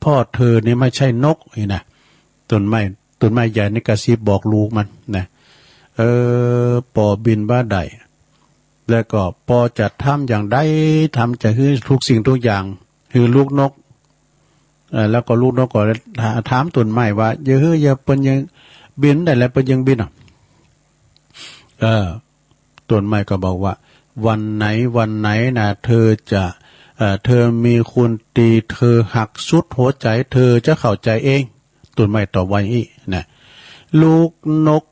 พ่อเธอนี่ไม่ใช่นกนี่นะต้นไม้ใหญ่นี่กระซิบบอกลูกมันนะปอบินบ้าใดแล้วก็ปอจะทำอย่างใดทำจะคือทุกสิ่งทุกอย่างคือลูกนกแล้วก็ลูกนกก็ถามต้นไม้ว่าอย่าเปิ้นยังบินได้แล้วเปิ้นยังบินต้นไม้ก็บอกว่าวันไหนนะเธอจะเธอมีคุณตีเธอหักสุดหัวใจเธอจะเข้าใจเองต้นไม้ตอบไว้อีกนะลูกนก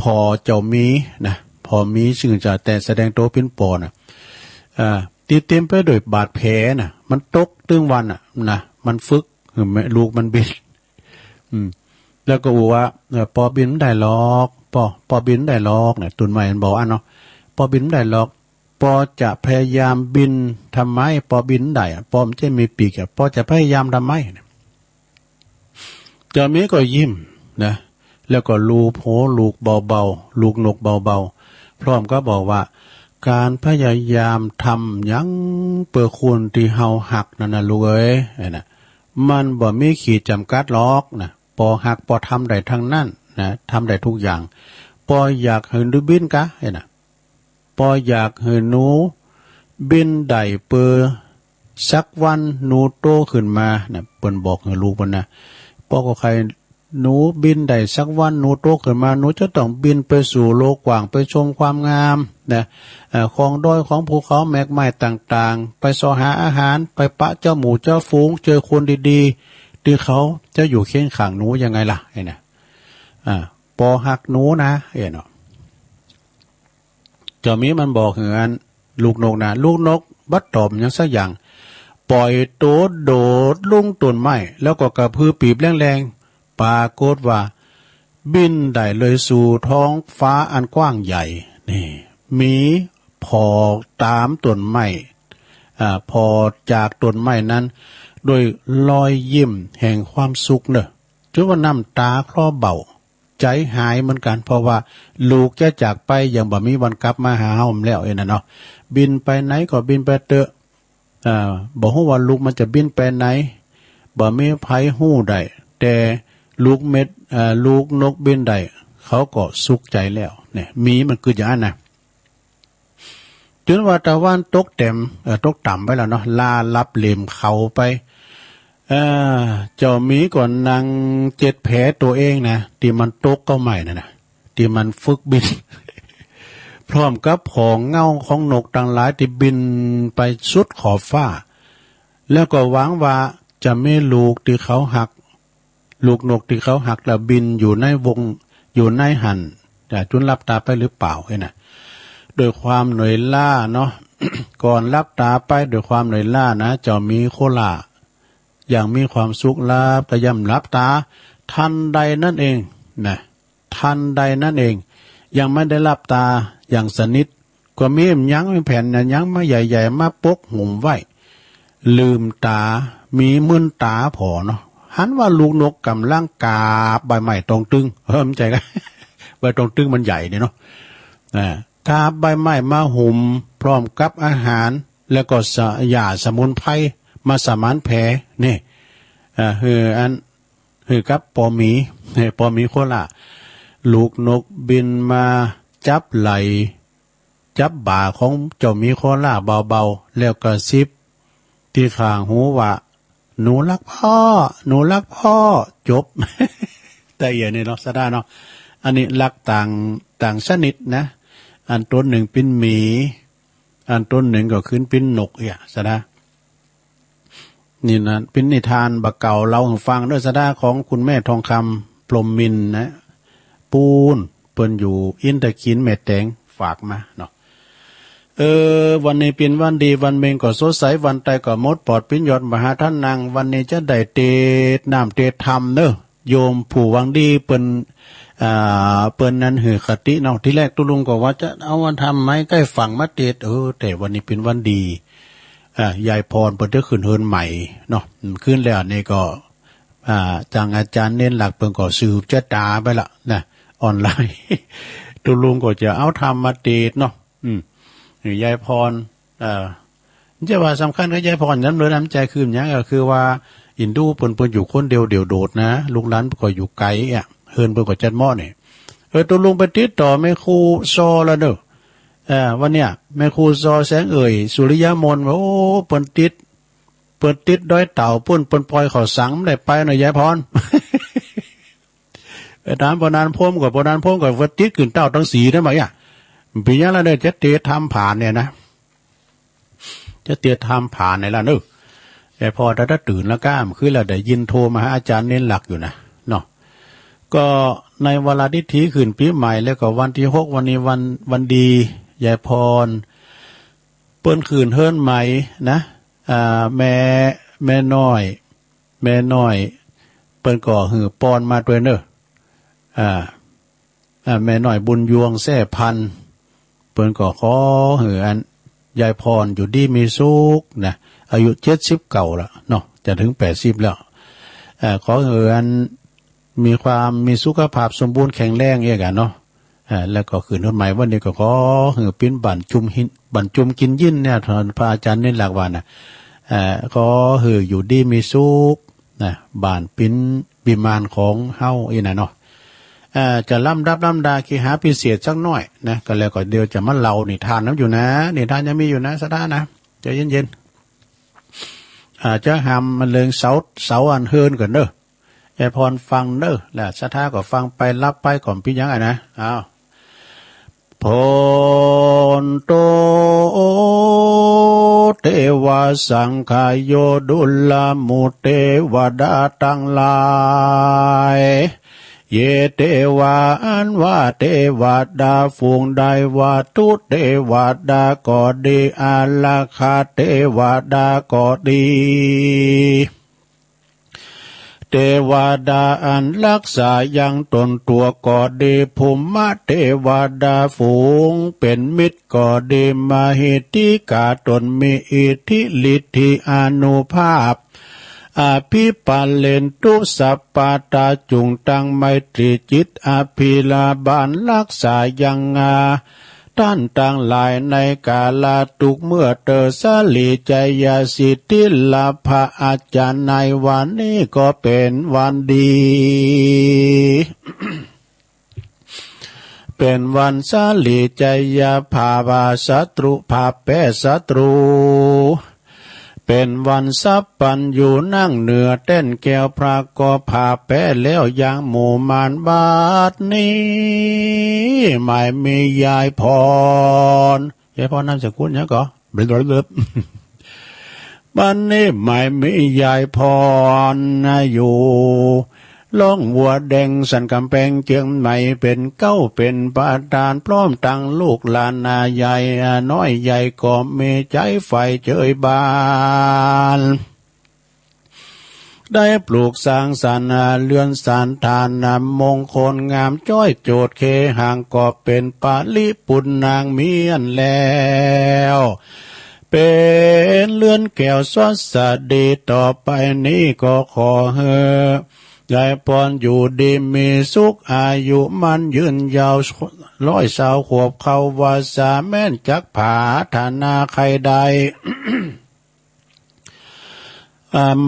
พอเจ้ามีนะพอมีซึ่งจะแต่แสดงตัวเป็นปอนะตีเต็มไปด้วยบาดแผลนะมันตกตึงวันนะมันฝึกลูกมันบินแล้วก็บอกว่าปอบินได้หรอกปอบินได้หรอกเนี่ยต้นไม้มันบอกเนาะปอบินได้หรอกปอจะพยายามบินทำไมปอบินได้ปอมจะมีปีกปอจะพยายามทำไมเจ้ามีก็ยิ้มนะแล้วก็ลูกเบาๆลูกนกเบาๆพร้อมก็บอกว่าการพยายามทำยังเปิดคุณที่เฮาหักนั่นนะลูกเอ้ยนะมันบ่มีขีดจำกัดหรอกนะปอหักปอทำได้ทั้งนั้นนะทำได้ทุกอย่างปออยากเห็นดูบินกะนะปออยากเห็นหนูบินได้เปอสักวันหนูโตขึ้นมานะเปิ้นบอกให้ลูกมันนะปอก็ใครหนูบินได้สักวันหนูโตขึ้นมาหนูจะต้องบินไปสู่โลกกว้างไปชมความงามนะของดอยของภูเขาแมกไม้ต่างๆไปสอหาอาหารไปปะเจ้าหมูเจ้าฝูงเจอคนดีๆที่เขาจะอยู่เคียงข้างหนูยังไงล่ะไอ้น่ะปอหักหนูนะเนาะเจ้ามีมันบอกเหมือนลูกนกนะลูกนกบัดตอบยังสักอย่างปล่อยโตโดดลุ่งต้นไม้แล้วก็กระพือปีบแรงๆปรากฏว่าบินได้เลยสู่ท้องฟ้าอันกว้างใหญ่นี่มีพอตามต้นไม้พอจากต้นไม้นั้นโดยรอยยิ้มแห่งความสุขเนอะจนว่าน้ำตาคลอเบาใจหายเหมือนกันเพราะว่าลูกจะจากไปอย่างบ่มีวันกลับมาหาเฮาแล้วนะเนาะบินไปไหนก็บินไปเตอะบอกว่าลูกมันจะบินไปไหนบ่มีไผฮู้ได้แต่ลูกเม็ดลูกนกบินได้เขาก็สุขใจแล้วเนี่ยมีมันคืออย่างนั้นนะจนว่าตะวันตกตกต่ำไปแล้วเนาะลาลับเหลี่ยมเขาไปเจ้ามีก่อนนางเจ็ดแผลตัวเองนะที่มันตกก็ใหม่นะที่มันฝึกบิน พร้อมกับผองเงาของนกต่างหลายที่บินไปสุดขอบฟ้าแล้วก็หวังว่าจะไม่ลูกที่เขาหักลูกนกที่เขาหักแล้วบินอยู่ในวงอยู่ในหันแต่จุนรับตาไปหรือเปล่านะโดยความเหนื่อยล้าเนาะ ก่อนรับตาไปโดยความเหนื่อยล้านะเจ้ามีโคลาอย่างมีความสุขลับแต่ย่ำรับตาทันใดนั่นเองนะทันใดนั่นเองยังไม่ได้รับตาอย่างสนิทก็มียั้งแผ่นยั้งมาใหญ่ๆมาปกหุ่มไว้ลืมตามีมึนตาพอเนาะหันว่าลูกนกกำลังกาบใบไม้ตรงตึงมใจกัน ใบตรงตึงมันใหญ่เนี่ยเนาะกาบใบไม้มาหุ่มพร้อมกับอาหารแล้วก็ยาสมุนไพรมาสมานแผลนี่กับปอหมีโคล่าลูกนกบินมาจับไหลจับบ่าของเจ้ามีโคล่าเบาๆแล้วก็ซิบที่ข้างหูว่าหนูรักพ่อจบ แต่อย่างนี้เนาะซะได้เนาะอันนี้รักต่างชนิดนะอันต้นหนึ่งเป็นหมีอันต้นหนึ่งก็ขึ้นเป็นนกซะได้นี่นะเป็นนิทานบักเก่าเราฟังด้วยสดาของคุณแม่ทองคำพรหมมินนะปูนเปิ้นอยู่อินตะขินแม่แตงฝากมาเนาะวันนี้เป็นวันดีวันเมงก็สดใสวันใดก็มดปลอดปิ้นยอดมหาท่านนางวันนี้จะได้เตดน้ำเตดธรรมเนอะโยมผู้หวังดีเปิ้นนั้นหือคติเนาะที่แรกตุลุงก็ว่าจะเอาวันทำไหมใกล้ฝั่งมาเตดแต่วันนี้เป็นวันดียายพรเปิดได้ขึ้นเฮินใหม่เนาะขึ้นแล้วนี่ก็จางอาจารย์เน้นหลักเปิ่นก็สืบชะตาไปละนะออนไลน์ ตุลุงก็จะเอาทำมาเตดเนาะยายพรจะว่าสำคัญกับยายพรนั้นเลยน้ำใจคืออย่างก็คือว่า อินดูเปิ้นอยู่คนเดียวโดดนะลูกหลานก็อยู่ไกลอ่ะเฮินเปิ้นก็จัดหม้อนี่ตัวลุงไปติดต่อแม่ครูซอแล้วเด้อวันเนี้ยแม่ครูซอแสงสุริยมนว่าโอ้เปิ้นติดด้อยเต่าเปิ้นปล่อยเขาสังได้ไปหน่อยยายพร ถามปนานพมกับว่าติดขึ้นเต้าทั้งสีได้ไหมอ่ะปีนี้แล้วเนี่ยจะเตะทำผ่านเนี่ยนะจะเตะทำผ่านในละเนอะแต่พอถ้าตื่นแล้วก้ามคือเราได้ยินโทรมาหาอาจารย์เน้นหลักอยู่นะเนาะก็ในเวลาที่ถีขึ้นปีใหม่แล้วก็วันที่6วันนี้วันดียายพรเปิ้นคืนเฮิรนใหม่นะแม่น้อยเปิ้นก็หือปอนมาด้วยเนอะแม่น้อยบุญยวงแท้พันเปิ้นก็ขอหืออันยายพรอยู่ดีมีสุขนะอายุ70เก่าแล้วเนาะจะถึง80แล้วขอหืออันมีสุขภาพสมบูรณ์แข็งแรงเองกันเนาะแล้วก็คืนวันใหม่วันนี้ก็ขอหือปิ้นบั่นจุมกินยินเนี่ยท่านพระอาจารย์นี่หลักว่านะขอหืออยู่ดีมีสุขนะบ้านปิ้นบิมานของเฮาอีน่ะเนาะจะลำดาขี้หาพิเศษสักหน่อยนะก็แล้วก็เดี๋ยวจะมาเล่านิทานน้ำอยู่นะนิทานยังมีอยู่นะสะท้านะใจเย็นๆจะหำมันเลิงเสาอันเฮินก่อนเด้อยายพรฟังเด้อแล้วสะท้าก็ฟังไปรับไปก่อนพี่ยังไงนะพนโตเทวาสังขายโยดุลมุเทวดาตั้งหลายเยเทวาอันว่าเทวดาฝูงใดว่าทุเทวดาก็ดีอาลาคาเทวดาก็ดีเทวดาอันรักษายังตนตัวก็ดีภูมิเทวดาฝูงเป็นมิตรก็ดีมาหิติกาตนมีอิทธิฤทธิอานุภาพอภิปันเลนตุสัพปาตาจุงตังไมตรีจิตอภิลาบานรักษายังท่านต่างหลายในกาลาตุกเมื่อเตอสลีใจยาสิทธิลาภาอาจารย์ในวันนี้ก็เป็นวันดี เป็นวันสลีใจยาภาวาศัตรูภาแปศัตรูเป็นวันสัพปันอยู่นั่งเหนือเต้นแก้วพระก็ผ่าแป้แล้วยังหมู่มานบาทนี้ไม่มียายพรนามสกุลเนี่ยก็เบิบบ้านนี้ไม่มียายพรอยู่ล่องวัวแดงสันกำแพงเจียงใหม่เป็นเก้าเป็นประธานพร้อมตั้งลูกหลานนาใหญ่น้อยใหญ่ก็มีใจไฟเจยบานได้ปลูกสร้างสรรค์เรือนสารทานนำมงคลงามจ้อยโจดเคห่างก็เป็นปาลิปุณนางเมียนแล้วเป็นเรือนแก้วสวัสดีต่อไปนี้ก็ขอเฮยายพรอยู่ดีมีสุขอายุมันยืนยาว120 ขวบเขาวาสาแม่นจักผาฐานาใครใด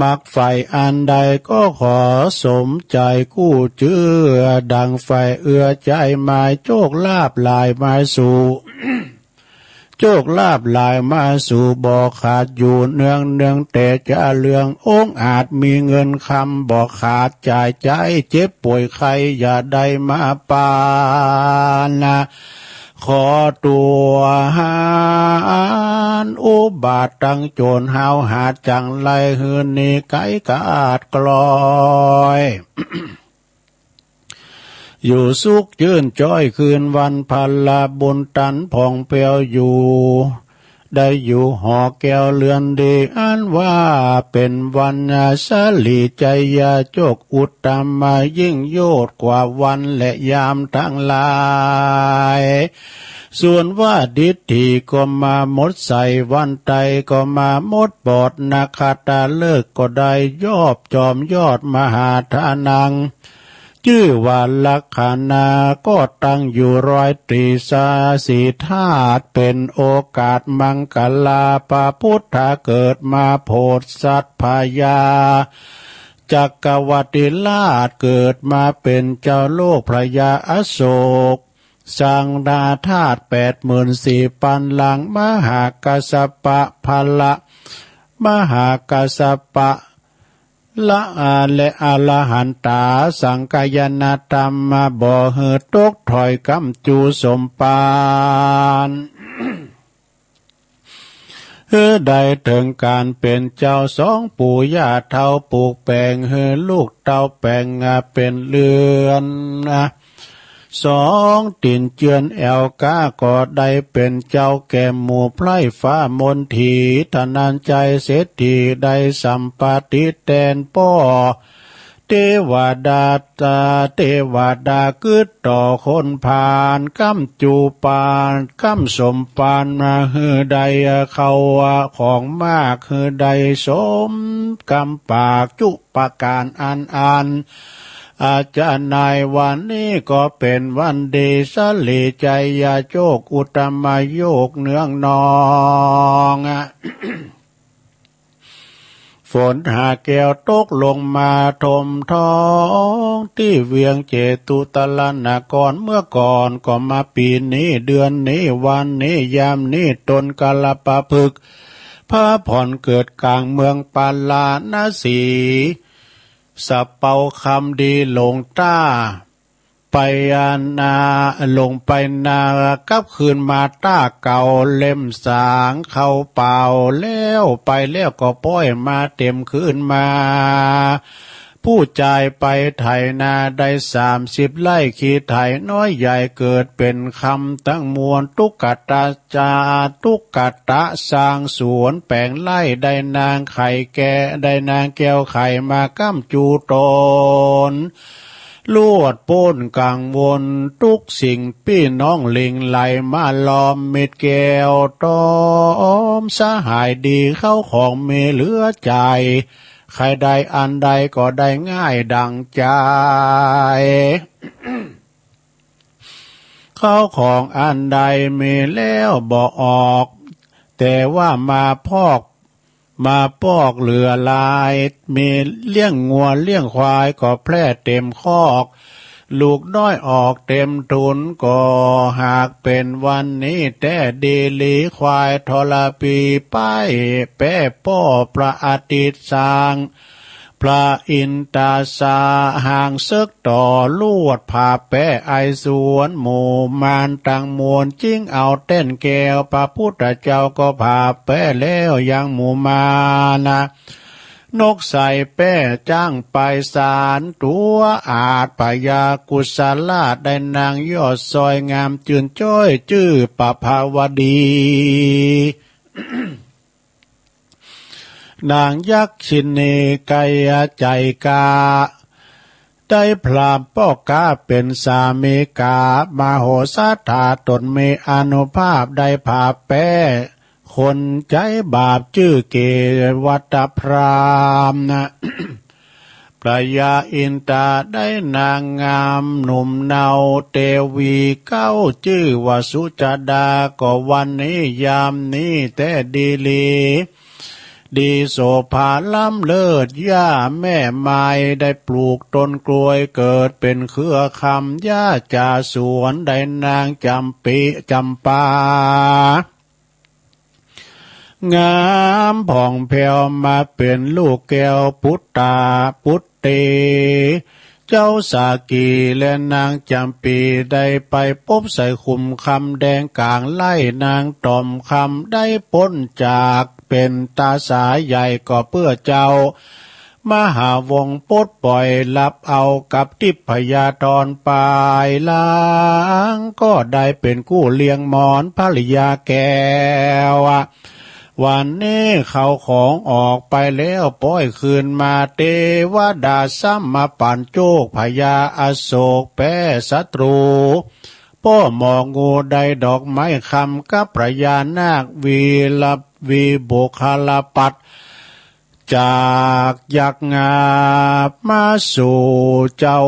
มักไฟอันใดก็ขอสมใจกู้เจือดังไฟเอื้อใจหมายโชคลาภลายมาสู่ โชคลาภลายมาสู่บ่ขาดอยู่เนืองแต่จะเลืององอาจมีเงินคำบ่ขาดจ่ายใจเจ็บป่วยใครอย่าได้มาปานนะขอตัวหานอุบาทตั้งโจรหาวหาจังไลหืนนี่ไก่กาดกลอย อยู่สุขยืนจ้อยคืนวันพันลาบุญตันผ่องเปียวอยู่ได้อยู่หอแก้วเลือนดีอันว่าเป็นวันสลีใจยาโจกอุตตมมายิ่งโยดกว่าวันและยามทั้งหลายส่วนว่าดิฐิก็มาหมดใส่วันไตก็มาหมดบอดนาคาตาเลิกก็ได้ยอบจอมยอดมหาทานังชื่อว่าลักขณาก็ตั้งอยู่100 ตรีสาสีธาตุเป็นโอกาสมังกลาปพุทธาเกิดมาโพธิสัตว์พยา จักรวติราชเกิดมาเป็นเจ้าโลกพระยาอโศกสร้างนาธาตุ84,000 หลังมหากัสสปะพละมหากัสสปะละอาและอรหันตาสังกายนาธรรมมาบ่เหือตกถอยกำจูสมปานได้ถึงการเป็นเจ้าสองปู่ย่าเท่าปลูกแปลงลูกเต้าแปลงเป็นเรือนสองตินเจือนแอวก้าก็ได้เป็นเจ้าแก่หมู่ไพร่ฟ้ามนทีธนันใจเศรษฐีได้สัมปติแตนป้อเทวดาเทวดากึดต่อคนผ่านกำจูปานกำสมปานมาใดเขาของมากใดสมกำปากจุปการอันอาจารย์นายวันนี้ก็เป็นวันดีสลีใจยาโจกอุตมะโยกเนืองนองฝนหาแก้วตกลงมาทมท้องที่เวียงเจตุตลนกรเมื่อก่อนก็มาปีนี้เดือนนี้วันนี้ยามนี้ตนกาลปะพฤกษ์พระผ่อนเกิดกลางเมืองปาลาณสีสะเปาคำดีลงต้าไปนาลงไปนากับคืนมาต้าเก่าเล่มสางเข้าเปล่าแล้วไปแล้วก็ป้อยมาเต็มคืนมาผู้จ่ายไปไถนาได้30 ไร่ขีไถน้อยใหญ่เกิดเป็นคำตั้งมวลตุกตาจาตุกตะสร้างสวนแปลงไร่ได้นางไข่แก่ได้นางแก้วไข่มาก้ำจูตนลวดป้นกังวลทุกสิ่งพี่น้องลิงไหลมาล้อมเม็ดแก้วต้อมสหายดีเข้าของเมเหลือใจใครใดอันใดก็ได้ง่ายดังใจเข้าของอันใดมีแล้วบ่ออกแต่ว่ามาพอกเหลือลายมีเลี้ยงงัวเลี้ยงควายก็แพร่เต็มคอกลูกน้อยออกเต็มทุนก็หากเป็นวันนี้แต่ดีลีควายทรปีป้ายแป้ป้อพระอาทิตย์สร้างพระอินตาสาห่างซึกต่อลวดผ่าแป้ไอสวนหมู่มานต่างมวลจิ้งเอาเต้นแก้วพระพุทธเจ้าก็ผ่าแป้แล้วยังหมู่มานะนกใส่แป้จ้างไปสารตัวอาจพยากุศลาได้นางยอดซอยงามจื่นจ้อยชื่อปภาวดี นางยักษินีไกยใจกาได้พรามป้อกาเป็นสามีกามาโหสถาตนมีอนุภาพได้ผ่าแป้คนใจบาปชื่อเกวัตพรามนะ พระยาอินตาได้นางงามหนุ่มเนาเตวีเก้าชื่อวสุจดาก็วันนี้ยามนี้แต่ดีลีดีโสภาล้ำเลิศย่าแม่ไม้ได้ปลูกต้นกล้วยเกิดเป็นเครือคำย่าจ่าสวนได้นางจำปางามผ่องแผ้วมาเป็นลูกแก้วพุทธาพุทเตเจ้าสากีและนางจำปีได้ไปพบใส่คุมคำแดงกลางไล่นางต่อมคำได้พ้นจากเป็นตาสายใหญ่ก็เพื่อเจ้ามหาวงปดปล่อยรับเอากับทิพยาธรปลายล้างก็ได้เป็นกู้เลี้ยงหมอนภริยาแก้ววันนี้เขาของออกไปแล้วป้อยคืนมาเทวดาซ้ำมาปั่นโจกพญาอโศกแป้ศัตรูป้อมองงูได้ดอกไม้คำกับพระยานาควีโบคาลปัตจากยักษ์งามาสู่เจ้า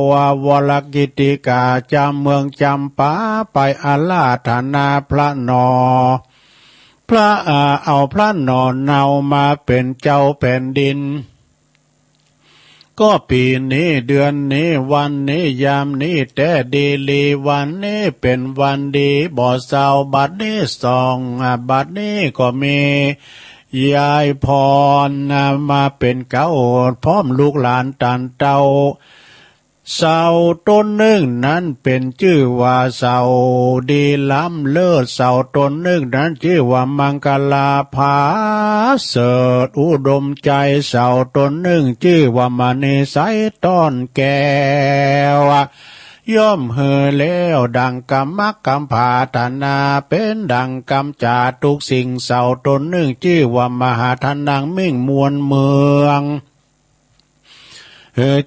วรกิติกาจำเมืองจำปาไปอาลาธนาพระนอพระเอาพระนอนเนามาเป็นเจ้าแผ่นดิน ก็ปีนี้เดือนนี้วันนี้ยามนี้แต่ดีลีวันนี้เป็นวันดีบ่เศร้าบัดนี้สองบัดนี้ก็มียายพรมาเป็นเก้าพร้อมลูกหลานตันเตาเสาต้นหนึ่งนั้นเป็นชื่อว่าเสาดีล้ำเลิศเสาต้นหนึ่งนั้นชื่อว่ามังกลาภาเสดอุดมใจเสาต้นหนึ่งชื่อว่ามณีไสต้อนแก้วย่อมเหือแล้วดังกรรมกรรมผาธนาเป็นดังกรรมจาทุกสิ่งเสาต้นหนึ่งชื่อว่ามหาธนังมิ่งมวลเมือง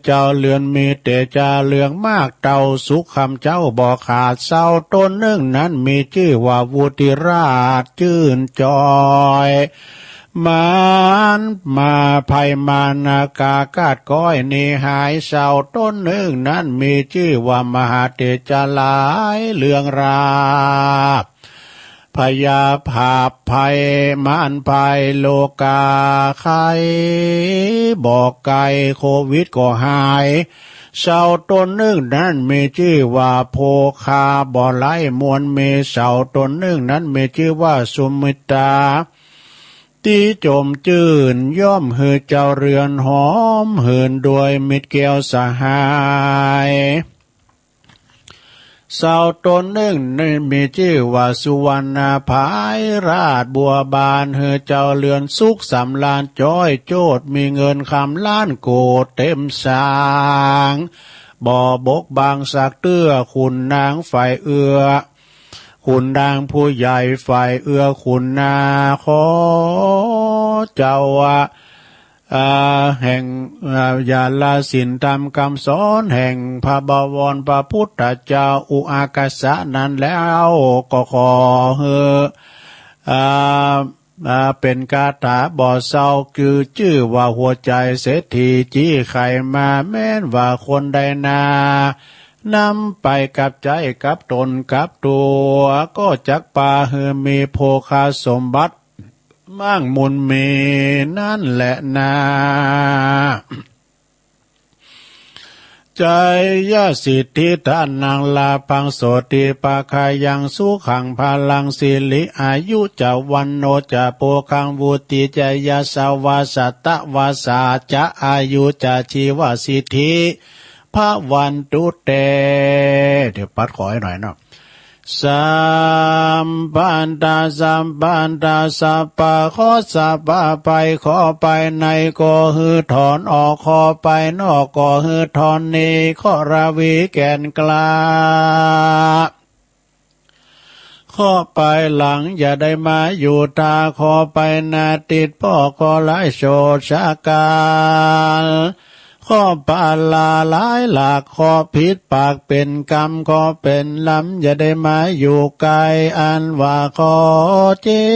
เจ้าเลือนมีแต่จะเลืองมากเต่าสุขคำเจ้าบ่ขาดเศร้าต้นหนึ่งนั้นมีชื่อว่าวุติราชชื่นจอยมันมาภัยมานากากาดก้อยนิหายเศร้าต้นหนึ่งนั้นมีชื่อว่ามหาเตจาหลายเลืองราบพยาภาพภัยมานภัยโลกาไข้บอกไก่โควิดก็หายเสาต้นหนึ่งนั้นมีชื่อว่าโพคาบ่อไหลมวลเมเสาต้นหนึ่งนั้นมีชื่อว่าสุมิตาตีจมจื่นย่อมเหือเจ้าเรือนหอมเหินด้วยมิตรแก้วสหายเสาต้นหนึ่งนั้นมีชื่อว่าสุวรรณภายราชบัวบานเฮอเจ้าเรือนสุขสำลานจ้อยโจดมีเงินคำล้านโกดเต็มสางบ่อบกบางสักเตื้อคุณนางฝ่ายเอือคุณนางผู้ใหญ่ฝ่ายเอือคุณนาขอเจ้าแห่งญาลสินธรรมคำสอนแห่งพระบวรพระพุทธเจ้าอุอากาสะนั้นแล้วก็ขอเฮเป็นคาถาบ่อเศร้าคือชื่อว่าหัวใจเศรษฐีจี้ไข่มาแม้นว่าคนใดนานำไปกับใจกับตนกับตัวก็จักปาเฮมีโภคาสมบัติมั่งมุนมีนั่นแหละนาใจยาสิทธิทานนางลาพังโสติปาคายังสุขังพลังสิริอายุจะวันโนจะโปคังวุติจะยาสาวาสัตตวาสาจะอายุจะชีวสิทธิพระวันตุเตเดี๋ยวปัดขอให้หน่อยเนาะสัมปันตาสัมปันตาสัพพะขอสัพพะไปขอไปในก็ฮือถอนออกขอไปนอกก็ฮือถอนนี้ขอราวีแก่นกลาขอไปหลังอย่าได้มาอยู่ตาขอไปนาติดพ่อขอไล่โชดชากาลข้อปาลาหลายหลากข้อผิดปากเป็นกรรมข้อเป็นลำอย่าได้มาอยู่ไกลอันว่าข้อเจ็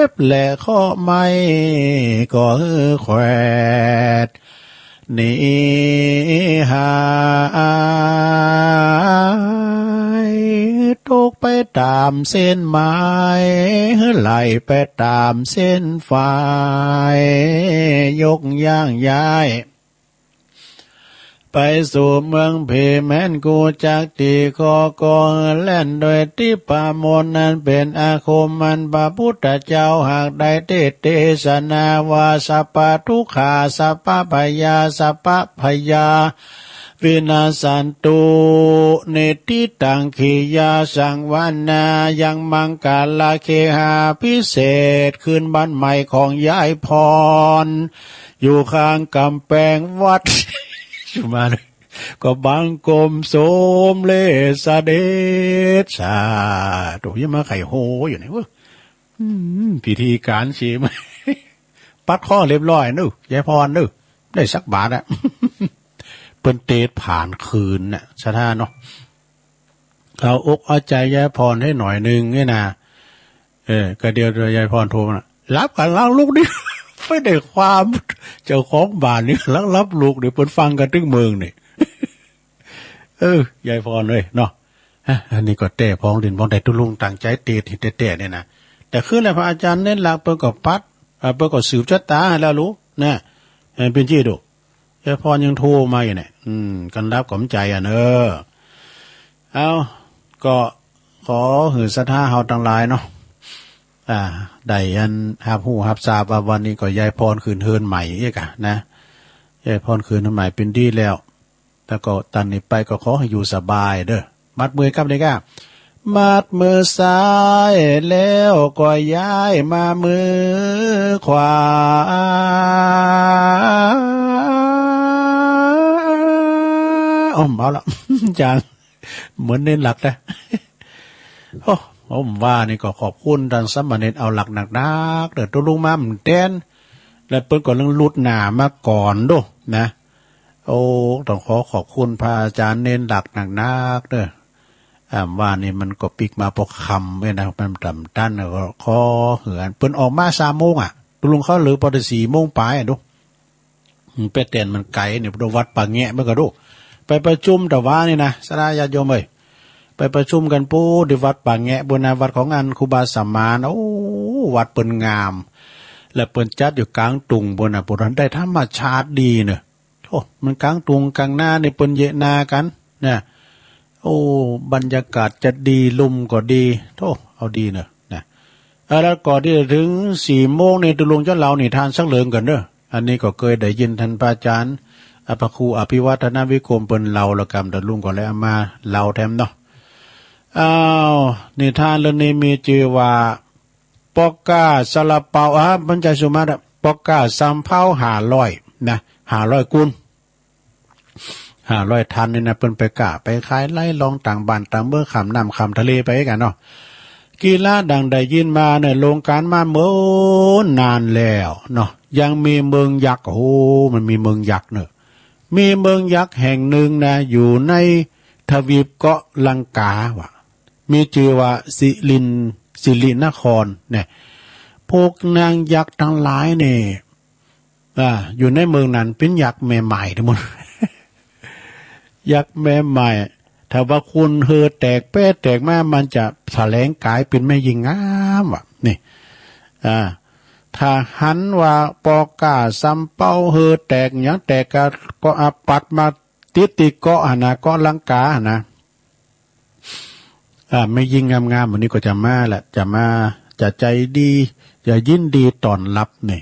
บและข้อไม่ก็แขวดนี่หายตกไปตามเส้นไม้ไหลไปตามเส้นไฟยกย่างย้ายไปสู่เมืองเพแม้นกูจักตีคอกอแล่นโดยที่ปามนนั้นเป็นอาคมมันพระพุทธเจ้าหากได้เทศนาวาสัพพทุกขาสัพพพยาสัพพพยาวินาสันตุเนติตังขียาสังวานายังมังกาลาเคหาพิเศษคืนบ้านใหม่ของยายพรอยู่ข้างกำแพงวัดชุมาเลยก็บังกลมโสมเลสเดชสาถูกยังมาไข่โหอยู่ไหนวะพิธีการชีมปัดข้อเรียบร้อยนึยายพรนึได้สักบาทอะเป็นเตะผ่านคืนน่ะชะท่าเนาะเอาอกเอาใจยายพรให้หน่อยนึงเนี่ยนะก็เดียวยายพรโทรมารับกันล้างลูกนี่ไม่ได้ความเจ้าของบ้านนี่รับลูกเดี๋ยวเปิดฟังกันตึ้งเมืองนี่ยายพรเลยเนาะอันนี้ก็เตะพองดินพองแต่ตุลุงต่างใจเตะที่เตะเนี่ยนะแต่คืออะไรพระอาจารย์เน้นหลักเปิดกับพัดเปิดกับสืบชะตาแล้วรู้นะเป็นชื่อดู แต่พอยังโทรมาอยู่เนี่ยกันรับกล่อมใจเนอะเอาก็ขอหือศรัทธาเฮาทั้งหลายเนาะได้ยันฮับฮู้ฮับทราบว่าวันนี้ก็ยายพรคืนเฮินใหม่อีกอะนะยายพรคืนเฮินใหม่เป็นดีแล้วแต่ก็ตันนี้ไปก็ขอให้อยู่สบายเด้อมัดมือครับเด็กอ่ะมัดมือซ้ายแล้วก็ย้ายมามือขวาเอาละอาจารย์เหมือนเน้นหลักนะโอ้ผมว่านี่ก็ขอบคุณดันสมณเณรเอาหลักหนักๆเด้อตัวลุงมามันเต้นแล้วเปิ้นก็เรื่องลุดหนามาก่อนดูนะโอ้ต้องขอบคุณพระอาจารย์เน้นหลักหนักๆเด้อว่านี่มันก็ปิกมาพอคำเว้ยนะมันต่ำตั้นก็ขอเหือนเปิ้นออกมา3 โมงตัวลุงเขาหรือพอได้4 โมงปลายดูไปเต้นมันไกลเนี่ยดูวัดป่าแงะเมื่อก็ดูไปประชุมแต่ว่านี่นะสราญาติโยมเอ้ยไปประชุมกันปูที่วัดป่าแงะบนวัดของงานครูบาสัมมาโอ้วัดเปิ้นงามและเปิ้นจัดอยู่กลางตุงบนปุรันได้ธรรมชาติดีเนอะโอ้มันกลางตุงกลางหน้าในเปิ้นเยนากันเนี่ยโอ้บรรยากาศจะดีลมก็ดีโธ่เอาดีเนอะนะแล้วก่อนที่จะถึง4 โมงในตุลงเจ้าเรานี่ทานสักเหลิงกันเนอะอันนี้ก็เคยได้ยินท่านพระอาจารย์พระครูอภิวัฒนวิกรมเปิ้นเล่าละกรรมแต่ลุงก็เลยเอามาเล่าแถมเนาะนิทานเรื่องนี้มีชื่อว่าปอกกาซาลาเปาบรรจัยสุมาตรปอกกาซัมเผา500นะ500 กุน500 ทันนี่นะเปิ้นไปกะไปขายไล่ลองต่างบ้านต่างเมืองขำน้ำขำทะเลไปกันเนาะกีฬาดังได้ยินมาเนี่ยโรงการมาเมื่อนานแล้วเนาะยังมีเมืองยักษ์โอ้มันมีเมืองยักษ์เนอะมีเมืองยักษ์แห่งหนึ่งนะอยู่ในทวีปเกาะลังกาวะมีชื่อว่าสิรินครเนี่ยพวกนางยักษ์ทั้งหลายเนี่ยอยู่ในเมืองนั้นเป็นยักษ์แม่ใหม่ทั้งหมด ยักษ์แม่ใหม่ถ้าว่าคุณเฮอแตกแป้แตกมามันจะแถลงกายเป็นแม่ยิงงามว่ะนี่ถ้าหันว่าปอกาซัมเป้าเฮอแตกหยังแตกก็ปัดมาติเกาะนะเกาะลังกานะไม่ยิงงามๆวันนี้ก็จะมาแหละจะใจดีจะยินดีต้อนรับนี่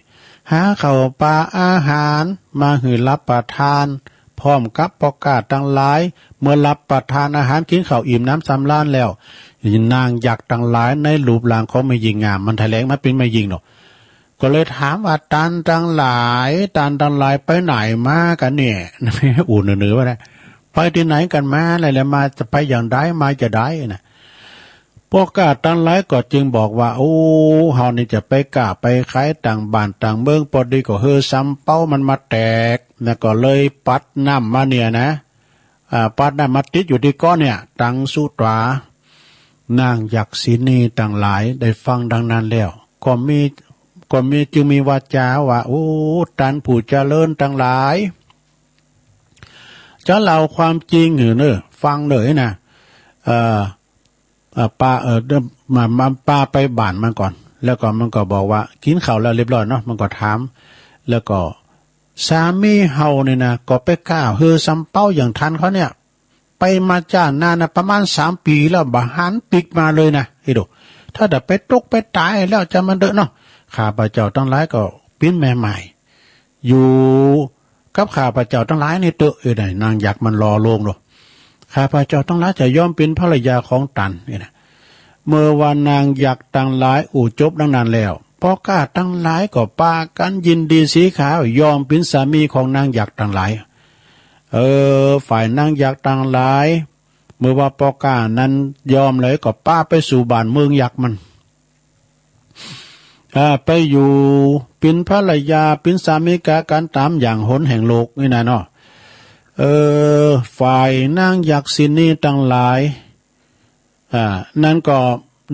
หาข้าวปลาอาหารมาหือรับประทานพร้อมกับปอกาตั้งหลายเมื่อรับประทานอาหารกินข้าวอิ่มน้ำสำราญแล้วนางยักษ์ตั้งหลายในรูปร่างของไม่ยิงงามมันแถลงมาเป็นไม่ยิงหรอกก็เลยถามว่าตันตั้งหลายไปไหนมากันเนี่ยอุ่นเหนือว่าไปที่ไหนกันมาอะไรแล้วมาจะไปอย่างไรมาจะได้นะพวกกาตั้งหลายก็จึงบอกว่าโอ้เฮานี่จะไปกาไปขายต่างบ้านต่างเมืองพอดีก็เฮอซ้ำเป้ามันมาแตกนะก็เลยปัดน้ำมาเนี่ยนะปัดน้ำมาติดอยู่ที่ก้อนเนี่ยตังสุตรานางยักษ์ศินีต่างหลายได้ฟังดังนั้นแล้วก็มีจึงมีวาจาว่าโอ้ตันผู้เจริญต่างหลายจะเล่าความจริงเนอะฟังเลยนะป้ามาป้าไปบ้านมันก่อนแล้วก็มันก็บอกว่ากินข้าวแล้วเรียบร้อยเนาะมันก็ถามแล้วก็สามีเฮาเนี่ยนะก็ไปก้าวเฮอซ้ำเป้าอย่างทันเขาเนี่ยไปมาจ้านานนะประมาณ3 ปีแล้วบาหันปิกมาเลยนะไอ้ดูถ้าแต่ไปตกไปตายแล้วจะมันเด้อเนาะข้าพเจ้าทั้งหลายก็ปิ้นแม่ใหม่อยู่กับข้าพเจ้าทั้งหลายนี่เตอะได้นางยักษ์มันรอลงหรอข้าพเจ้าทั้งหลายจะยอมเป็นภรรยาของตันนี่นะเมื่อวันนางยักษ์ทั้งหลายจบดังนั้นแล้วพอกล้าทั้งหลายก็ปากันยินดีสีขาวยอมเป็นสามีของนางยักษ์ทั้งหลายฝ่ายนางยักษ์ทั้งหลายเมื่อว่าปอกล้านั้นยอมเลยก็ป้าไปสู่บ้านเมืองยักษ์มันไปอยู่เป็นภรรยาเป็นสามีกันตามอย่างหนแห่งโลกนี่นะเนาะฝ่ายนางยักษ์ศินีทั้งหลายนั่นก็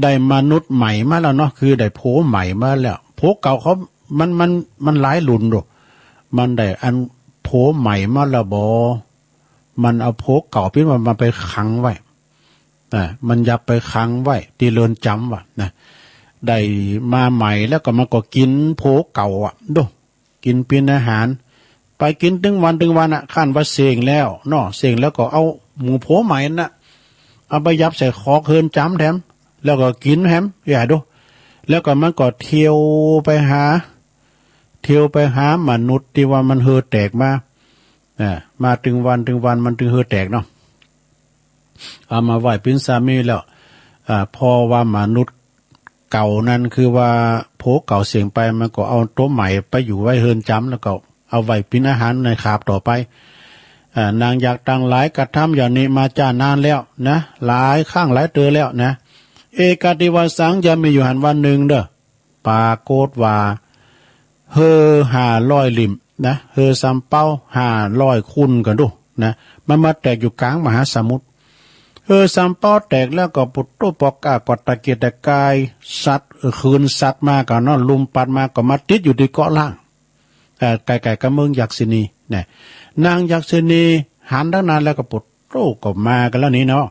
ได้มนุษย์ใหม่มาแล้วเนาะคือได้โผใหม่มาแล้วโผเก่าเขามันหลายหลุนหรอกมันได้อันโผใหม่มาแล้วบอมันเอาโผเก่าพี่มันไปขังไว้มันยับไปขังไว้ที่เรือนจำว่ะนะได้มาใหม่แล้วก็มันก็กินโผเก่าดูกินเป็นอาหาร ไปกินถึงวันอ่ะขั้นว่าเสงแล้วเนาะเสงแล้วก็เอาหมูโผใหม่น่ะเอาไปยับใส่คอเคินจ้ำแถมแล้วก็กินแถมอย่าดูแล้วก็มันก็เที่ยวไปหามนุษย์ที่ว่ามันเฮอแตกมาถึงวันมันถึงเฮอแตกเนาะเอามาไหว้เป็นสามีแล้วพอว่ามนุษย์เก่านั้นคือว่าโผเก่าเสียงไปมันก็เอาตัวใหม่ไปอยู่ไว้เฮินจำแล้วก็เอาไว้เป็นอาหารในขาบต่อไปนางอยากตั้งหลายกระทำอย่างนี้มาจ้านานแล้วนะหลายข้างหลายเตือแล้วนะเอกติวสังจะมีอยู่หันวันหนึ่งเด้อปาโกดว่าเฮอ500ลิมนะเฮอซัมเป้า500คุณกันดูนะมันมาแตกอยู่กลางมหาสมุทรซัมเป้าแตกแล้วก็ปุตตุปกากอดตะเกียกตะกายสัตว์คืนสัตว์มาก็นอนลุมปัดมาก็มาติดอยู่ที่เกาะล่างไก่กับเมืองยักษินีเนี่ยนางยักษินีหันตั้งนานแล้วก็ปุตตุก็มากันแล้วนี่เนาะ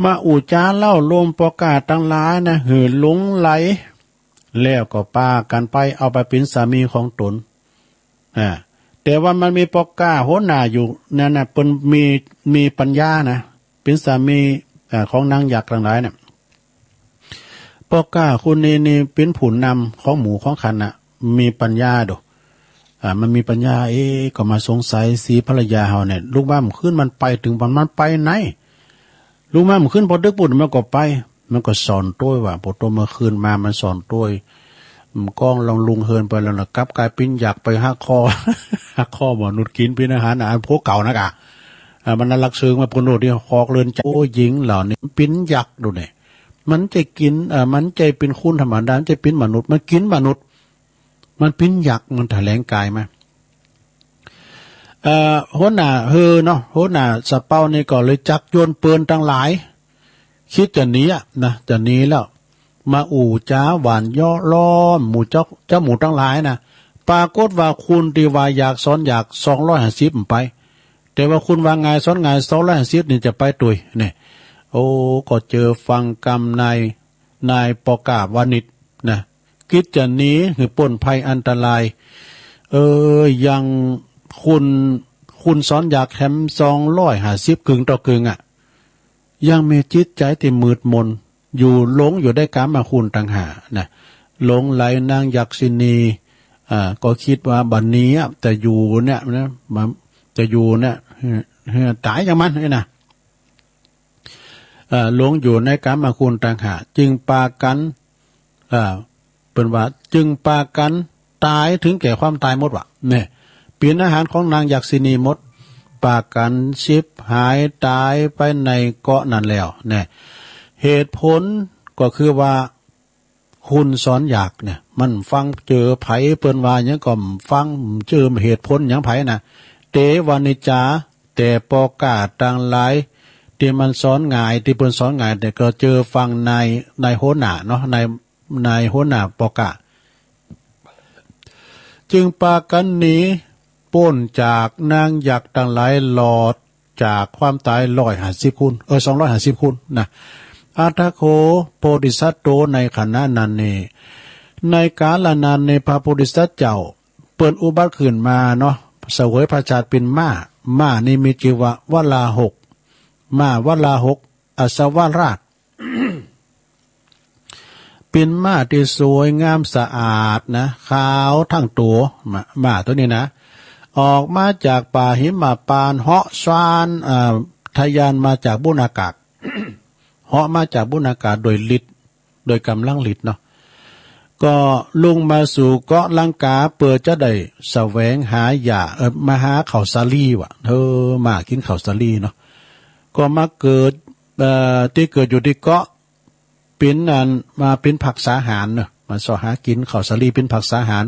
มาอูจาเล่าลมปกาตั้งหลายนะหือหลงไหลแล้วก็ปากันไปเอาไปเป็นสามีของตนแต่ว่ามันมีปกาโหนาอยู่นั่นน่ะเป็นมีปัญญานะเป็นสามีของนางยักษ์ทั้งหลายเนี่ยปกาคุณนี่เป็นผู้นำของหมู่ของขันน่ะมีปัญญาดูมันมีปัญญาก็มาสงสัยสีภรรยาเฮาเนี่ยลูกบ้ามขึ้นมันไปถึงมันไปไหนลูกบ้ามขึ้นพอดึกปุ่นมันก็ไปมันก็สอนตัวว่าพอตัวเมื่อคืนมามันสอนตัวก้องลองลุงเฮินไปแล้วนะกลับกลายปิ้นอยากไปหักคอหมอนุดกินเป็นอาหารพวกเก่านะกะมันน่ารักซึ้งมาปนโนดที่คอกเรือนใจโอ้หญิงเหล่านี้ปิ้นยักษ์ดูเนี่ยมันจะกินมันใจเป็นคุณธรรมดาจะปิ้นมนุษย์มันกินมนุษย์มันปิ้นยักษ์มันแถลงกายมาโหน่าเนาะโหน่าสะเป้านี่ก็เลยจักโยนปืนตั้งหลายคิดจะหนีนะจะหนีแล้วมาอู่จ้าหวานย่อล้อมหมู่เจ้าหมู่ทั้งหลายนะปรากฏว่าคุณตีว่าอยากซ้อนอยาก250ไปแต่ว่าคุณว่าไงซ้อนไง250นี่จะไปตุยเนี่ยโอ้ก็เจอฟังกรรมนายปกาบวานิชนะคิดจะหนีคือป่นภัยอันตรายยังคุณซ้อนอยากแฮม250กึ่งต่อกึ่งยังมีจิตใจที่มืดมนอยู่หลงอยู่ได้กามคุณต่างหานะหลงไหลนางยักษินีก็คิดว่าบัดนี้แต่อยู่เนี่ยนะจะอยู่เนี่ยตายอย่างมันนี่นะหลงอยู่ในกามคุณต่างหาจึงปากันเป็นว่าจึงปากันตายถึงแก่ความตายหมดวะเนี่ยเปลี่ยนอาหารของนางยักษินีหมดปากันชิบหายตายไปในเกาะนั่นแล้วเนี่ยเหตุผลก็คือว่าคุณสอนอยากเนี่ยมันฟังเจอไผเปิ้นว่าหยังก็ฟังเจอเหตุผลหยังไผนะเตวานิจาแต่ปอกาต่างหลายที่มันสอนง่ายที่เปิ้นสอนง่ายแต่ก็เจอฟังนายโหน่าเนาะนายโหน่าปอกาจึงปากันหนีป้นจากนางยักษ์ต่างหลายหลอดจากความตาย150คูณ250คูณนะอาทาโคโพธิสัตว์โตในขณะนั้นนี่ในกาลนานในพระโพธิสัตว์เจ้าเปิดอุบัติขึ้นมาเนาะเสวยพระชาติเป็นม้านี่มีชื่อว่าวลาหกม้าวลาหกอสวราช เป็นม้าที่สวยงามสะอาดนะขาวทั้งตัวม้าตัวนี้นะออกมาจากป่าหิมพานต์เหาะซานทะยานมาจากบุญอากาศ เหาะมาจากบุญอากาศโดยฤทธิ์โดยกำลังฤทธิ์เนาะก็ลงมาสู่เกาะลังกาเปิดจะได้แสวงหาหญ้ามาหาข้าวสาลีว่ะมากินข้าวสาลีเนาะก็มาเกิดที่เกิดอยู่ที่เกาะเป็นมาเป็นผักสาหารเนาะมาสอหากินข้าวสาลีเป็นผักสาหาร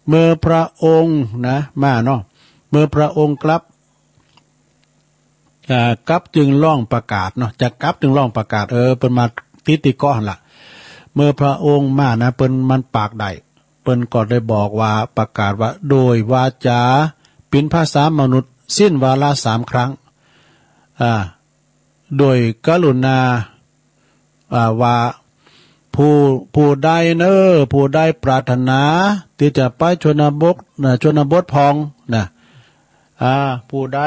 เมื่อพระองค์นะมาเนาะเมื่อพระองค์กลับจึงร้องประกาศเนาะจะกลับจึงร้องประกาศเป็นมาติเกาะหั่นล่ะเมื่อพระองค์มานะเปิ้นมันปากได้เปิ้นก็ได้บอกว่าประกาศว่าโดยวาจาเป็นภาษามนุษย์สิ้นวาระ3ครั้งโดยกรุณาว่า ผู้ใดผู้ใดปรารถนาที่จะไปชนบทพองนะผู้ใด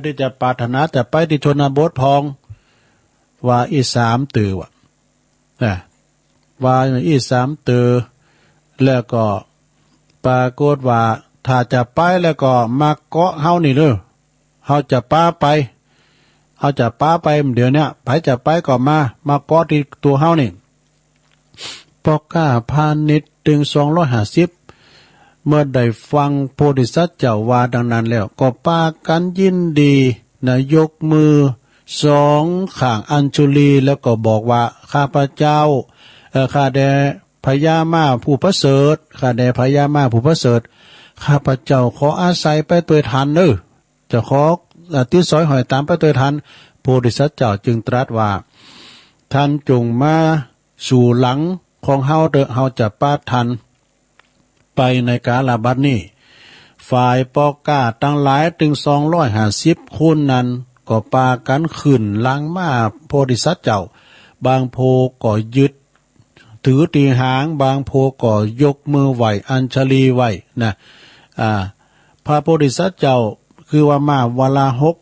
ที่จะปรารถนาจะไปที่ชนบทพองว่าอีสามตือนะว่าอีสามตือแล้วก็ปรากฏว่าถ้าจะไปแล้วก็มาเกาะเฮานี่เด้อเฮาจะป้าไปเดี๋ยวเนี้ยไผจะไปก็มาเกาะที่ตัวเฮานี่ปอกก้าพาณิชย์ถึง250เมื่อได้ฟังโพธิสัตว์เจ้าว่าดังนั้นแล้วก็ปากันยินดีนะยกมือสองข้างอัญชุลีแล้วก็บอกว่าข้าพเจ้าข้าแด่พญาม้าผู้ประเสริฐข้าพเจ้าขออาศัยไปตัวทันจะขอติดสอยหอยตามไปตัวทันโพธิสัตว์เจ้าจึงตรัสว่าท่านจงมาสู่หลังของเฮาเฮาจะปาทันไปในกาลบัดนี้ฝ่ายปอกก้าตั้งหลายถึง250คนนั้นก็ปากันขึ้นล้างมาโพธิสัตว์เจ้าบางโพก็ยึดถือตีหางบางโพก็ยกมือไหวอัญชลีไหวนะพระโพธิสัตว์เจ้าคือว่ามาวลาหก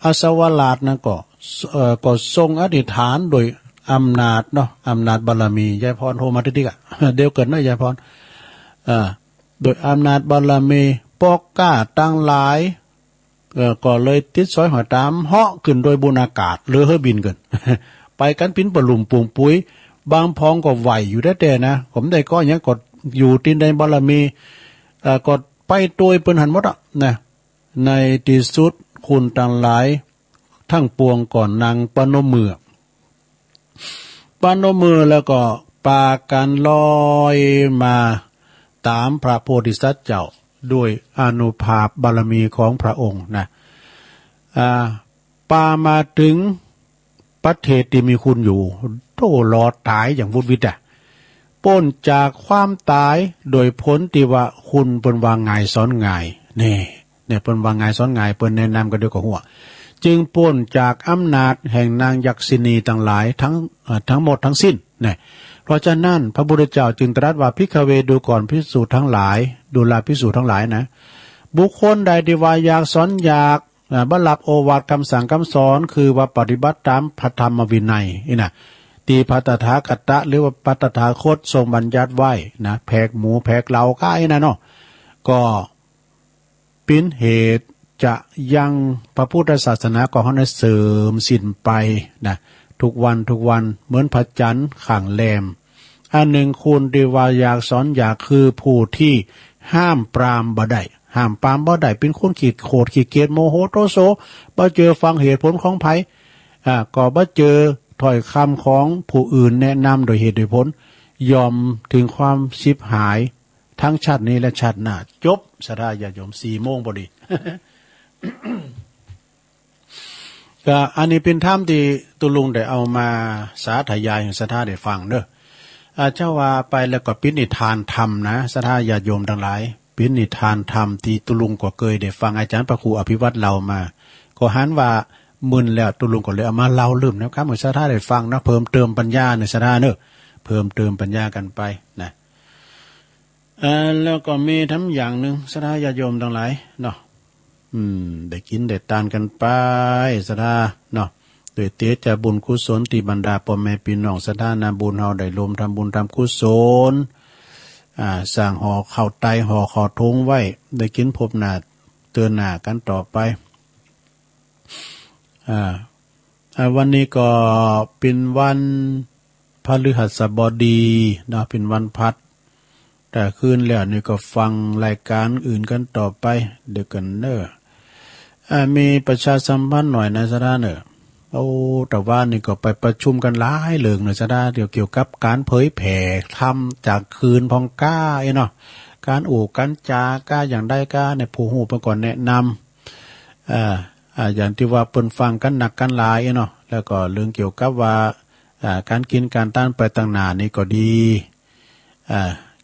อาสวราชนะก็ทรงอธิษฐานโดยอำนาจอำนาจบารมียายพรโทรมาทิกเดี๋ยวเกิดนะยายพรโดยอำนาจบารมีปอกก้าตั้งหลายก็เลยติดสอยหอยตามเหาะขึ้นโดยบุญอากาศหรือเฮบินกัน ไปกันปิ้นปลุ่มปุงปุ้ยบางพองก็ไหวอยู่แต่นะผมได้ก็ยังกดอยู่ตินในบารมีกดไปตัวเปิ้นหันหมดนะในที่สุดคุณตั้งหลายทั้งปวงก่อนนางปนมือแล้วก็ปากันลอยมาตามพระโพธิสัตว์เจ้าด้วยอานุภาพบารมีของพระองค์นะปามาถึงประเทศที่มีคุณอยู่โตรอดตายอย่างวุฒิวิทย์พ้นจากความตายโดยพ้นที่ว่าคุณเป็นวางไงซ้อนไงเนี่ยเป็นวางไงซ้อนไงเป็นแนะนำกันด้วยกับหัวจึงพ้นจากอำนาจแห่งนางยักษินีต่างหลายทั้งหมดทั้งสิ้นเนี่ยเพราะฉะนั้นพระพุทธเจ้าจึงตรัสว่าภิกขเวดูก่อนภิกษุทั้งหลายดูแลภิกษุทั้งหลายนะบุคคลใดที่ว่าอยากสอนอยากบัลลับโอวาทคำสั่งคำสอนคือว่าปฏิบัติตามพระธรรมวินัยนี่นะตีพระตถาคตหรือว่าพระตถาคตทรงบัญญัติไว้นะแพกหมูแพกเหล้าก็ไอ้นั่นเนาะก็เป็นเหตุจะยังพระพุทธศาสนาก็ให้เสริมสิ้นไปนะทุกวันเหมือนพระจันทร์ข้างแรมอันหนึ่งคุณที่ว่าอยากสอนอยากคือผู้ที่ห้ามปรามบ่ได้เป็นคนขีดโขดขีดเกียจโมโหโทโสบ่เจอฟังเหตุผลของไผก็บ่เจอถ้อยคำของผู้อื่นแนะนำโดยเหตุโดยผลยอมถึงความชิบหายทั้งชาตินี้และชาติหน้าจบสดาญาโยม4 โมงพอดี ก็อันนี้เป็นธรรมที่ตุลุงได้เอามาสาธยายให้ศรัทธาได้ฟังเด้อเจ้าว่าไปแล้วก็ปินิทานธรรมนะศรัทธาญาโยมทั้งหลายปินิทานธรรมที่ตุลุงก็เคยได้ฟังอาจารย์พระครูอภิวัตรเรามาก็หันว่ามึนแล้วตุลุงก็เลยเอามาเล่าลืมนะครับให้ศรัทธาได้ฟังนะเพิ่มเติมปัญญาในศรัทธาเด้อเพิ่มเติมปัญญากันไปนะแล้วก็มีทั้งอย่างนึงศรัทธาญาโยมทั้งหลายเนาะได้กินได้ทานกันไปศรัทธาเนาะโดยเตจะบุญกุศลที่บรรดาพ่อแม่พี่น้องศรัทธานาบุญเฮาได้รวมทำบุญทำกุศลสร้างห่อข้าวไตห่อขอทงไว้ได้กินพบหน้าเตือนหน้ากันต่อไปวันนี้ก็เป็นวันพฤหัสบดีเนาะเป็นวันพัดแต่คืนแล้วนี่ก็ฟังรายการอื่นกันต่อไปเดี๋ยวกันเนอะมีประชาสัมพันธ์หน่อยนะสดาเนอะแต่ว่านี่ก็ไปประชุมกันหลายเรื่องนะสดาเกี่ยวกับการเผยแผ่ธรรมจากคืนพองก้าเนาะการการจาก้าอย่างได้ก้าเนี่ยผู้หูไปก่อนแนะนำอย่างที่ว่าเปิ้นฟังกันหนักกันหลายเนาะแล้วก็เรื่องเกี่ยวกับว่าการกินการต้านไปต่างหน้านี่ก็ดี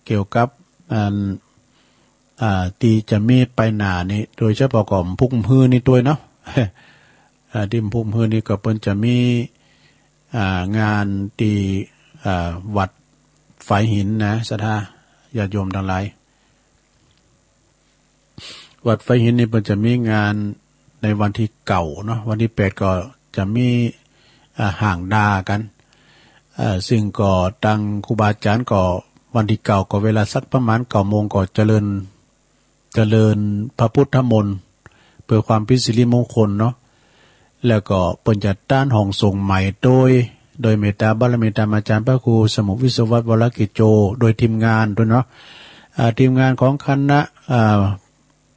เกี่ยวกับตีจะมีไปหน้านี่โดยเฉพาะของพุ่มพืชนี่ตัวเนาะดิมพุ่มพืชนี่ก็เปิ้นจะมีงานตี วัดฝายหินนะศรัทธาญาติโยมทั้งหลายวัดฝายหินนี่มันจะมีงานในวันที่เก่าเนาะวันที่8ก็จะมีห่างดากันซึ่งก็ตั้งครูบาอาจารย์ก็วันที่เก่าก็เวลาสักประมาณ9 โมงก็เจริญพระพุทธมนต์เพื่อความเป็นสิริมงคลเนาะแล้วก็เปิ่นจะต้านห้องส่งใหม่โดยเมตตาบารมีธรรมอาจารย์พระครูสมุวิศวัตรวรกิจโจโดยทีมงานด้วยเนาะทีมงานของคณะ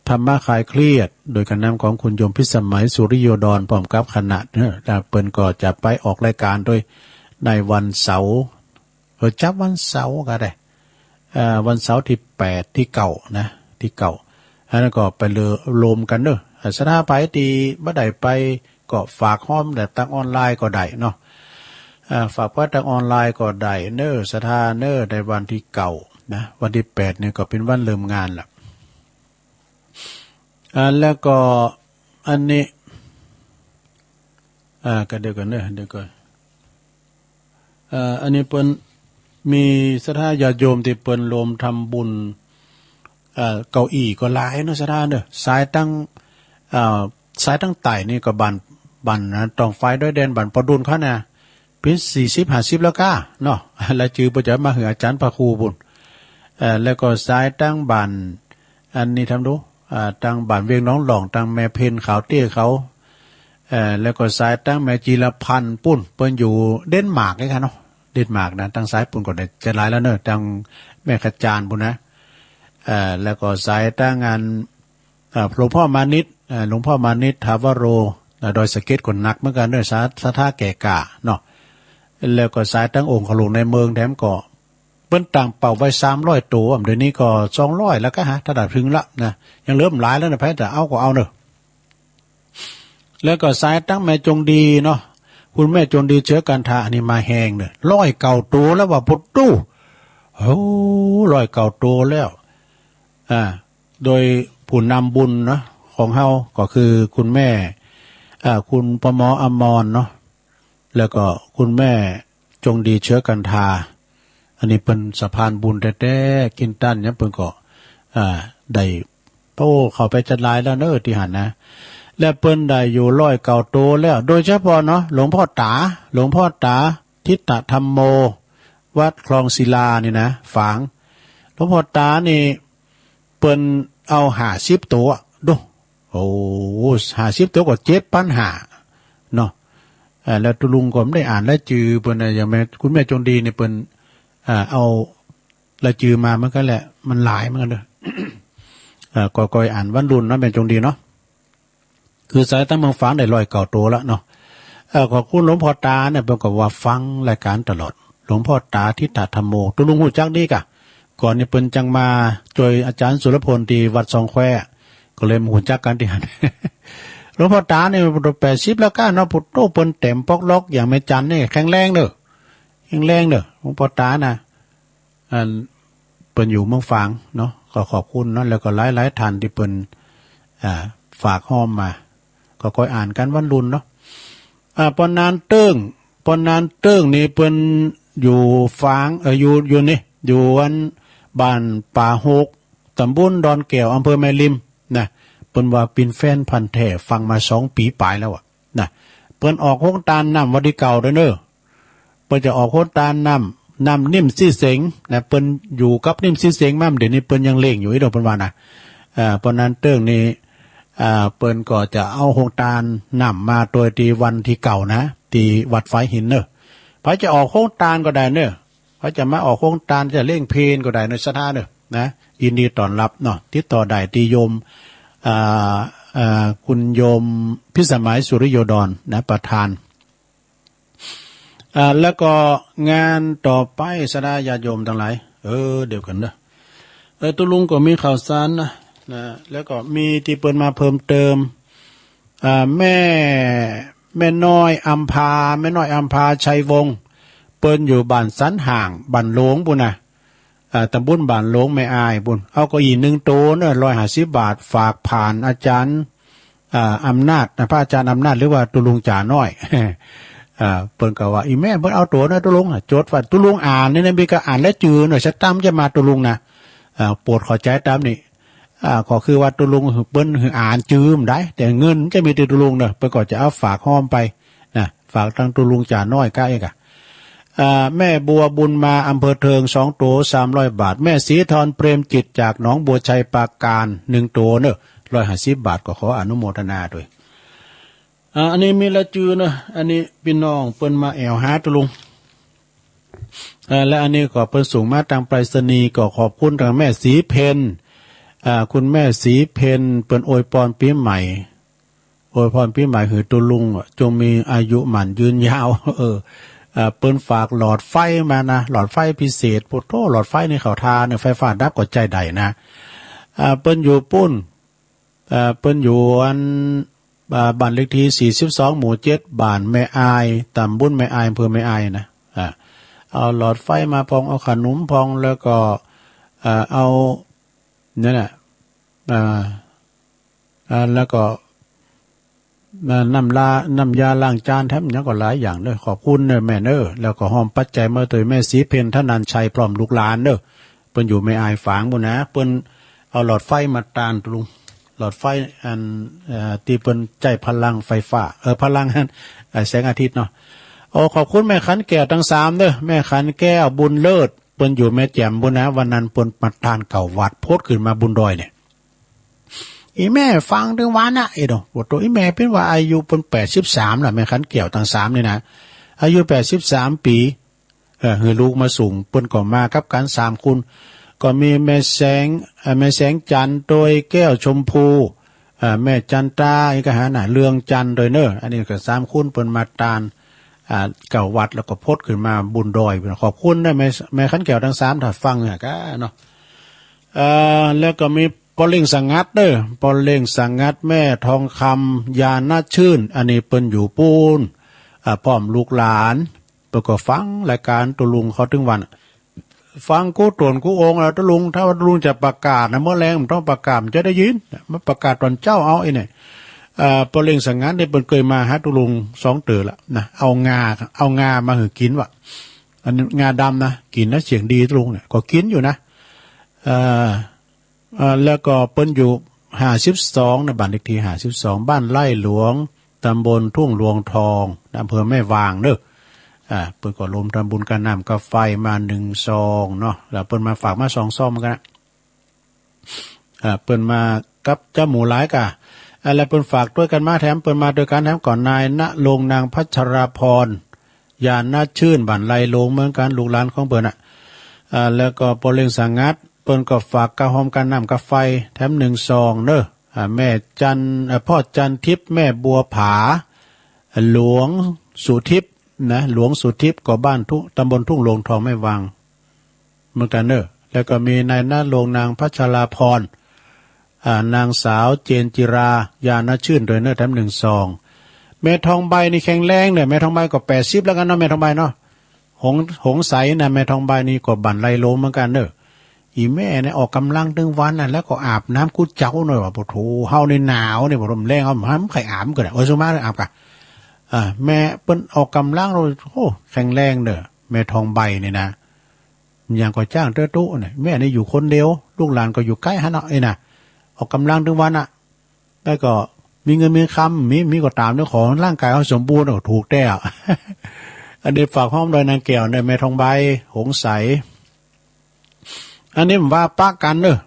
ธรรมะคลายเครียดโดยการนำของคุณโยมพิสมัยสุริโยดรพร้อมกับคณะเนี่ยเปิ่นก็จะไปออกรายการด้วยในวันเสาร์จับวันเสาร์ก็ได้วันเสาร์ที่8ที่เก่านะที่เก่าแล้วก็ไปรวมกันเด้อสถาไปที่บ่ได้ไปก็ฝากห้อมแต่ตั้งออนไลน์ก็ได้เนาะฝากว่าทางออนไลน์ก็ได้เนอสถาเนอในวันที่เก่านะวันที่8เนี่ยก็เป็นวันเริ่มงานละแล้วก็อันนี้ก็เดี๋ยวกันเนอเดี๋ยวก่อนอันนี้เปิ้นมีสถาญาติโยมที่เปิ้นรวมทำบุญเก้าอี้ก็หลายเนาะสถาเด้อสายตั้งไต่นี่ก็บันนะต้องไฟด้วยแดนบันประดุลเขาน่ะเป็น40-50แล้วก้าเนาะแล้วจือบ่จะมาหาอาจารย์พระครูบุญแล้วก็สายตั้งบันอันนี้ทำดูตั้งบันเวียงน้องหลองตั้งแม่เพนขาวเตี้ยเขาแล้วก็สายตั้งแม่จีรพันธ์ปุ้นเปิ้นอยู่เดนมาร์กเลยค่ะเนาะเดนมาร์กนะตั้งสายปุ้นก็ได้จะหลายแล้วเนอะตั้งแม่ขจารปุ้นนะแล้วก็สายตั้งงานหลวงพ่อมานิตหลวงพ่อมานิตทาวโรโดยสเก็ตคนหนักเหมือนกันด้วยสถาแก่กาเนาะแล้วก็สายตั้งองค์ขลุงในเมืองแถมก็เปิ้นต่างเป่าไว้300ตัวเดี๋ยวนี้ก็200แล้วก็ถ้าได้ถึงละนะยังเหลือหลายแล้วนะแพ้แต่เอาก็เอาเนอะแล้วก็สายตั้งแม่จงดีเนาะคุณแม่จงดีเชื้อกันทาอันนี้มาแหงเนี่ย100ตัวแล้วว่าพุทตู้โอ้100ตัวแล้วโดยผู้นำบุญเนาะของเฮาก็คือคุณแม่คุณปมอมรเนาะแล้วก็คุณแม่จงดีเชื้อกันทาอันนี้เป็นสะพานบุญแท้ๆกินตั้นเนี่ยเพิ่นก็ได้โป้เข้าไปจัดลายแล้วเนอะที่หันนะและเปิ้นได้อยู่100ตัวแล้วโดยเฉพาะเนาะหลวงพ่อตาทิฏฐธรรมโมวัดคลองศิลานี่นะฝางหลวงพ่อตานี่เปิ้นเอา50ตัวดูโอ้50ตัวก็7,500เนาะแล้วตุลุงก็ไม่ได้อ่านและจือเปิ้นอย่างแม่คุณแม่จงดีนี่เปิ้นเอาและจือมามันก็แหละมันหลายเหมือนกันเด้อก็อ่านวันรุ่นเนาะแม่จงดีเนาะคือสายตั้งเมืองฝางได้100ตัวแล้วเนาะขอบคุณหลวงพ่อตาเนี่ยเพิ่นก็ว่าฟังรายการตลอดหลวงพ่อตาทิฏฐธรรมโมตุลุงฮู้จักดีกะก่อนนี่เปิ้นจังมาจอยอาจารย์สุรพลที่วัดสองแควก็เลยมาฮู้จักกันที่หัน หลวงพ่อตานี่80แล้วก้าเนาะพุทโธเปิ้นเต็มปอกล็อกอย่างแม่จันนี่แข็งแรงเด้อหลวงพ่อตานะเปิ้นอยู่เมืองฝางเนาะก็ขอบคุณเนาะแล้วก็หลายๆท่านที่เปิ้นฝากห้อมมาก็ค่อยอ่านกันวันรุ่นเนาะปอนนานเติ้งนี่เปิ้นอยู่ฝางอยู่นี่อยู่วันบ้านป่าหกตำบลดอนแก้วอำเภอแม่ริมนะเปิ้นว่าเป็นแฟนพันธุ์แท้ฟังมา2 ปีปลายแล้วอ่ะนะเปิ้นออกโครงตาลน้ำวัดที่เก่าเด้อเน้อเปิ้นจะออกโครงตาลน้ำนิ่มซี่เสงนะเปิ้นอยู่กับนิ่มซี่เสงมั่มเดี๋ยวนี้เปิ้นยังเล่งอยู่อีดอกเปิ้นว่านะปอนนั้นเติ้งนี่เปิ้นก็จะเอาโครงตาลน้ำมาโดยที่วันที่เก่านะที่วัดฝายหินเน้อพอจะออกโครงตาลก็ได้เน้อพอจะมาออกโครงตาลจะเล่งเพลนก็ได้ในสถานเน้อนะยินดีต้อนรับเนาะติดต่อได้ที่โยมคุณโยมพิสมัยสุริโยดรนะประธานแล้วก็งานต่อไปสดาญาติโยมทั้งหลายเดี๋ยวกันเด้อตุลุงก็มีข่าวสารนะแล้วก็มีที่เปิ้นมาเพิ่มเติมแม่น้อยอัมพาชัยวงศ์เปิ้นอยู่บ้านสันห่างบ้านหลวงปุ่นน่ะตำบลบ้านหลวงแม่อายปุ่นเอาเก้าอี้1ตัวเนาะ150 บาทฝากผ่านอาจารย์อำนาจนะพระอาจารย์อำนาจหรือว่าตุลุงจ่าน้อย เปิ้นก็ว่าอีแม่เปิ้นเอาตัวนะตุลุงจดว่าตุลุงอ่านนี่นะมีก็อ่านและจือหน่อยชัดตั้มจะมาตุลุงนะโปรดเข้าใจตามนี่ก็คือว่าตุลุงเปิ้นอ่านจืมได้แต่เงินจะมีแต่ตุลุงเด้อเปิ้นก็จะเอาฝากห้อมไปนะฝากทางตุลุงจ่าน้อยก้าเองแม่บัวบุญมาอำเภอเทิง2ตัว300 บาทแม่ศรีธรเปรมจิตจากหนองบัวชัยปราการ1ตัวเนอะ150 บาทก็ขออนุโมทนาด้วยอันนี้มีละจือเนอะอันนี้พี่น้องเปิ้นมาแอวหาตุลุงและอันนี้ก็เปิ้นส่งมาทางไปรษณีย์ก็ขอบคุณทางแม่ศรีเพนคุณแม่ศรีเพนเปิ้นอวยพรปีใหม่อวยพรปีใหม่คือตุลุงจงมีอายุหมันยืนยาวเปิ้นฝากหลอดไฟมานะหลอดไฟพิเศษปุโตหลอดไฟในเขาทาเนี่ยไฟฟ้าดับก็ใจใดนะเปิ้นอยู่ปุ้นเปิ้นอยู่อันบ้านเลขที่42หมู่7บ้านแม่อายตำบลแม่อายอำเภอแม่อายนะเอาหลอดไฟมาพองเอาขนมพองแล้วก็เอาเนี่ยแหละแล้วก็น้ำยาล้างจานแถมยังก็หลายอย่างเด้อขอบคุณเด้อแม่เด้อแล้วก็หอมปัจจัยมาตัวแม่ศรีเพนท่านันชัยพร้อมลูกหลานเด้อเปิ้นอยู่แม่อายฝางบ่นะเปิ้นเอาหลอดไฟมาตานตุลุงหลอดไฟอันที่เปิ้นใจพลังไฟฟ้าพลังแสงอาทิตย์เนาะขอบคุณแม่ขันแก้วทั้ง3เด้อแม่ขันแก้วบุญเลิศเปิ้นอยู่แม่แจ่มบ่นะวันนั้นเปิ้นมาทานเก่าวัดโพดขึ้นมาบุญดอยเนี่ยอีแม่ฟังถึงวันน่ะดอกบ่ตัวอีแม่เป็นว่าอายุเปิ้น83ล่ะแม่ขันแก้วทั้ง3นี่นะอายุ83ปีให้ลูกมาส่งเปิ้นก็มากับกัน3คนก็มีแม่แสงจันทร์โดยแก้วชมพูแม่จันตาอีกก็หาน่ะเรืองจันทร์โดยเนออันนี้ก็3คนเปิ้นมาตานเก่าวัดแล้วก็พดขึ้นมาบุญดอยขอบคุณนะแม่ขันแก้วทั้ง3ถ้าฟังอ่ะก็เนาะแล้วก็มีปอเล่งสังงัดเด้อปอเล่งสังงัดแม่ทองคำยานาชื่นอันนี้เปิ้นอยู่ปูนพร้อมลูกหลานเปิ้นก็ฟังรายการตุลุงเขาถึงวันฟังกูตวนกูองแล้วตุลุงถ้าว่าตุลุงจะประกาศนะเมื่อแรงมันต้องประกาศมันจะได้ยินมาประกาศตอนเจ้าเอาไอ้เนี่ยปอเล่งสังงัดได้เปิ้นเคยมาหาตุลุง2เตือละนะเอางามาให้กินว่ะอันงาดำนะกินแล้วเสียงดีตุลุงเนี่ยก็กินอยู่นะแล้วก็เปิ้นอยู่52ในบ้านเลขที่52บ้านไร่หลวงตำบลทุ่งหลวงทองอำเภอแม่วางเด้อเปิ้นก็รวมทำบุญกันน้ำกาไฟมา1ซองเนาะแล้วเปิ้นมาฝากมา2ซองเหมือนกันเปิ้นมากับเจ้าหมูหลายกะแล้วเปิ้นฝากด้วยกันมาแถมเปิ้นมาด้วยกันแถมก่อนนายณลงนางพัชราพรยานนาชื่นบ้านไร่หลวงเหมือนกันลูกหลานของเปิ้นแล้วก็ปอเล่งสังงัดเปิ้นก็ฝากกระหอมกันน้ำกาไฟแถม1ซองเด้อแม่จันพ่อจันทิพย์แม่บัวผาหลวงสุทิพย์นะหลวงสุทิพย์ก็บ้านตำบลทุ่งหลวงทองไม่วางเหมือนกันเด้อแล้วก็มีนายณลงนางพัชราพรนางสาวเจนจิรายานาชื่นโดยเนอแถม1ซองแม่ทองใบนี่แข็งแรงเนี่ยแม่ทองใบก็80แล้วกันเนาะแม่ทองใบเนาะหงใสนะแม่ทองใบนี่ก็บั่นไล่โลเหมือนกันเด้ออีแม่เนี่ยออกกำลังถึงวันน่ะแล้วก็อาบน้ำกุดเจ้าหน่อยว่าโอ้โหเฮาในหนาวเนี่ยบ่ลมแรงเอาห้ามไข่อาบก็ได้ซุมาอาบกะแม่เปิ้นออกกำลังเราโอ้แข็งแรงเด้อแม่ทองใบนี่นะอย่างก็จ้างเต้อตู้เนี่ยแม่นี่อยู่คนเดียวลูกหลานก็อยู่ใกล้ฮะเนาะน่ะออกกำลังถึงวันน่ะแล้วก็มีเงินมีคำมีก็ตามเรื่องของร่างกายเขาสมบูรณ์ถูกแต้อันนี้ฝากห้อมโดยนางแก้วในแม่ทองใบหงใสอันนี้ผมว่าปักกันเนอะ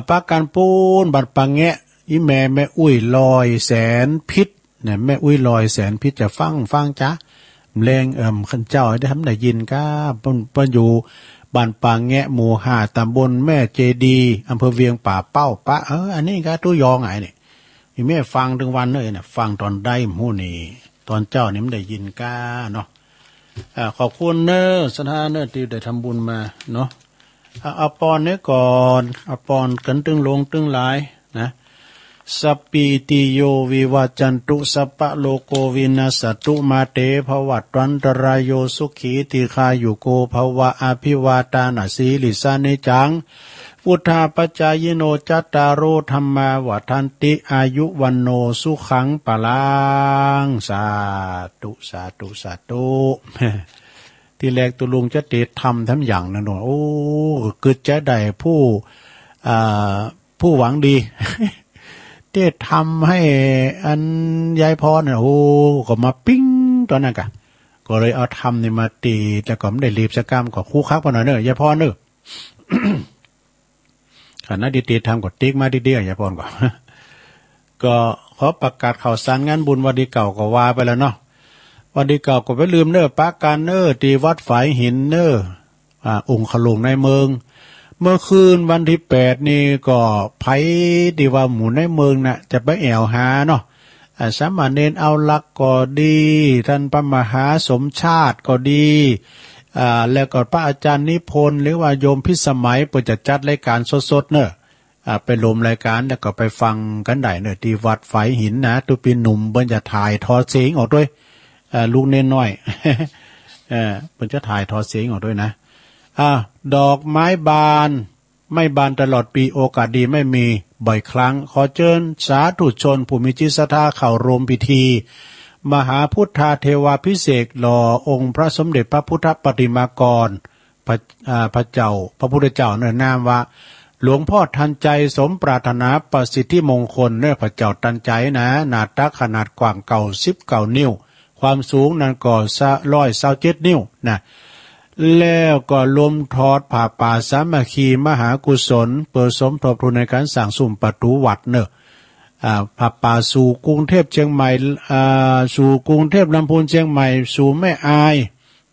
ปักกันปูนบัดปังแงะอีแม่อุ้ยลอยแสนพิษเนี่ยแม่อุ้ยลอยแสนพิษจะฟังจ้ะแรงขันเจ้าได้ทำได้ยินก้าปนอยู่บ้านปังแงะหมู่5ตำบลแม่เจดีอำเภอเวียงป่าเป้าปะอันนี้ก็ตู้ยองไงเนี่ยอีแม่ฟังถึงวันเนอะเนี่ยฟังตอนได้หมู่นี่ตอนเจ้านี่มันได้ยินก้าเนาะขอบคุณเนอะสถานเนอะที่ได้ทำบุญมาเนาะเอาปอนนี้ก่อนเอาปอนกันตึงลงตึงหลายนะสัพพิติโยวิวัจจันตุสัพพะโลโกวินาศตุมาเตภวัตวันตรายโยสุขีติคายุโกภวะอภิวาตานาสีลิสานิจัง พุทธาปัจจายโนจัตตารโอธัมมาวัฏันติอายุวันโนสุขังปะลังสาธุสาธุสาธุ ที่แรกตุลุงจะเตะทำทั้งอย่างนั่นหนอโอ้กึดจะได้ผู้หวังดี เตะทำให้อันยายพรเนี่ยโอ้ก็มาปิ้งตอนนั้นกะก็เลยเอาทำนี่มาตีแต่ก็ไม่ได้รีบสักกรรมก็คู่คักพอหน่อยเนอะยายพรเนอะ ขณะดีๆทำก็ติ๊กมาดีๆยายพรก็ ก็ขอประกาศข่าวสารงานบุญวันดีเก่าก็ว่าไปแล้วเนาะวันดีเก่าก็ไปลืมเนอปาการเนอตีวัดฝายหินเนอองค์ขลุงในเมืองเมื่อคืนวันที่8นี่ก็ไผที่ว่าหมู่ในเมืองน่ะจะไปแอวหาเนาะสามเณรเอาลักก็ดีท่านพระมหาสมชาติก็ดีแล้วก็พระอาจารย์นิพนธ์หรือว่าโยมพิสมัยเปิดจะจัดรายการสดๆเนอะไปลมรายการแล้วก็ไปฟังกันได้เนอะที่วัดฝายหินนะตุปีหนุ่มเปิ้นจะถ่ายทอดเสียงออกด้วยลูกเน้นน้อย เปิ้นจะถ่ายทอดเสียงออกด้วยนะดอกไม้บานไม่บานตลอดปีโอกาสดีไม่มีบ่อยครั้งขอเชิญสาธุชนผู้มีจิตศรัทธาเข้าร่วมพิธีมหาพุทธาเทวาภิเษกหล่อองค์พระสมเด็จพระพุทธปฏิมากรพระเจ้าพระพุทธเจ้าเนื้อนามว่าหลวงพ่อทันใจสมปรารถนาประสิทธิมงคลเนื้อพระเจ้าทันใจนะหนาตักขนาดกว้าง19 นิ้วความสูงนั้นก็127 นิ้วนะแล้วก็ลมทอดผ่าป่าสามัคคีมหากุศลเปิดสมทบทุนในการสร้างสุ่มประตูวัดเนอะผ่าป่าสู่กรุงเทพเชียงใหม่สู่กรุงเทพลำพูนเชียงใหม่สู่แม่อาย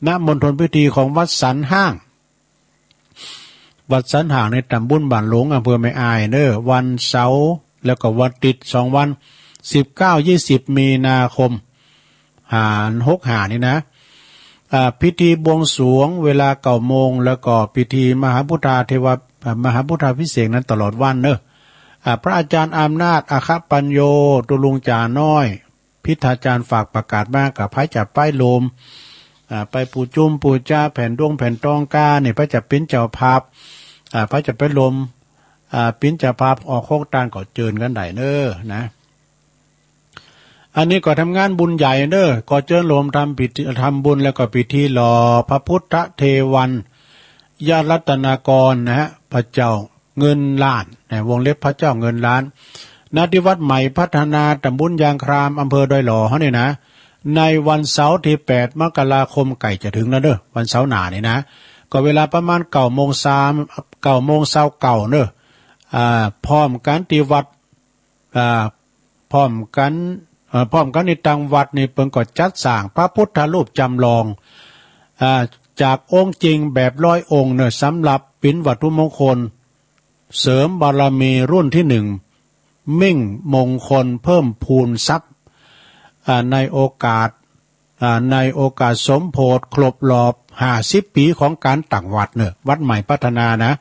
ณมณฑลพิธีของวัดสันห้างวัดสันห่างในตำบลบ้านหลวงอำเภอแม่อายเนอะวันเสาร์แล้วก็วันติด2 วัน19-20 มีนาคม65นี่นะพิธีบวงสรวงเวลา9 โมงแล้วก็พิธีมหาพุทธาเทวามหาพุทธาภิเษกนั้นตลอดวันเนอะพระอาจารย์อำนาจอาคปัญโยตุลุงจ่าน้อยพิธาจารย์ฝากประกาศมากับพระจับป้ายโลมไปปู่จุ้มปู่จ้าแผ่นดวงแผ่นตองกาเนี่ยพระจะเป็นเจ้าภาพพระจะไปลมปิ้นเจ้าภาพออกโคกตานก็เจิญกันได้เนอะนะอันนี้ก็ทำงานบุญใหญ่เนอะก็เจิญรวมทำพิธีทำบุญแล้วก็พิธีหล่อพระพุทธเทวันญารัตนากรนะฮะพระเจ้าเงินล้านนะวงเล็บพระเจ้าเงินล้านณที่วัดใหม่พัฒนาตำบลยางครามอำเภอดอยหล่อเขาเนี่ยนะในวันเสาร์ที่8 มกราคมไก่จะถึงแล้วเนอะวันเสาร์หน้านี่นะก็เวลาประมาณ9 โมง9 โมงเช้าเนอะพร้อมกันที่วัดพร้อมกันในตังวัดนี่เพิ่นก็จัดสร้างพระพุทธรูปจำลองจากองค์จริงแบบ100 องค์เนอะสำหรับเป็นวัตถุมงคลเสริมบารมีรุ่นที่1มิ่งมงคลเพิ่มพูนทรัพย์ในโอกาสสมโพธิครบรอบ50 ปีของการตั้งวัดเนอะวัดใหม่พัฒนานะ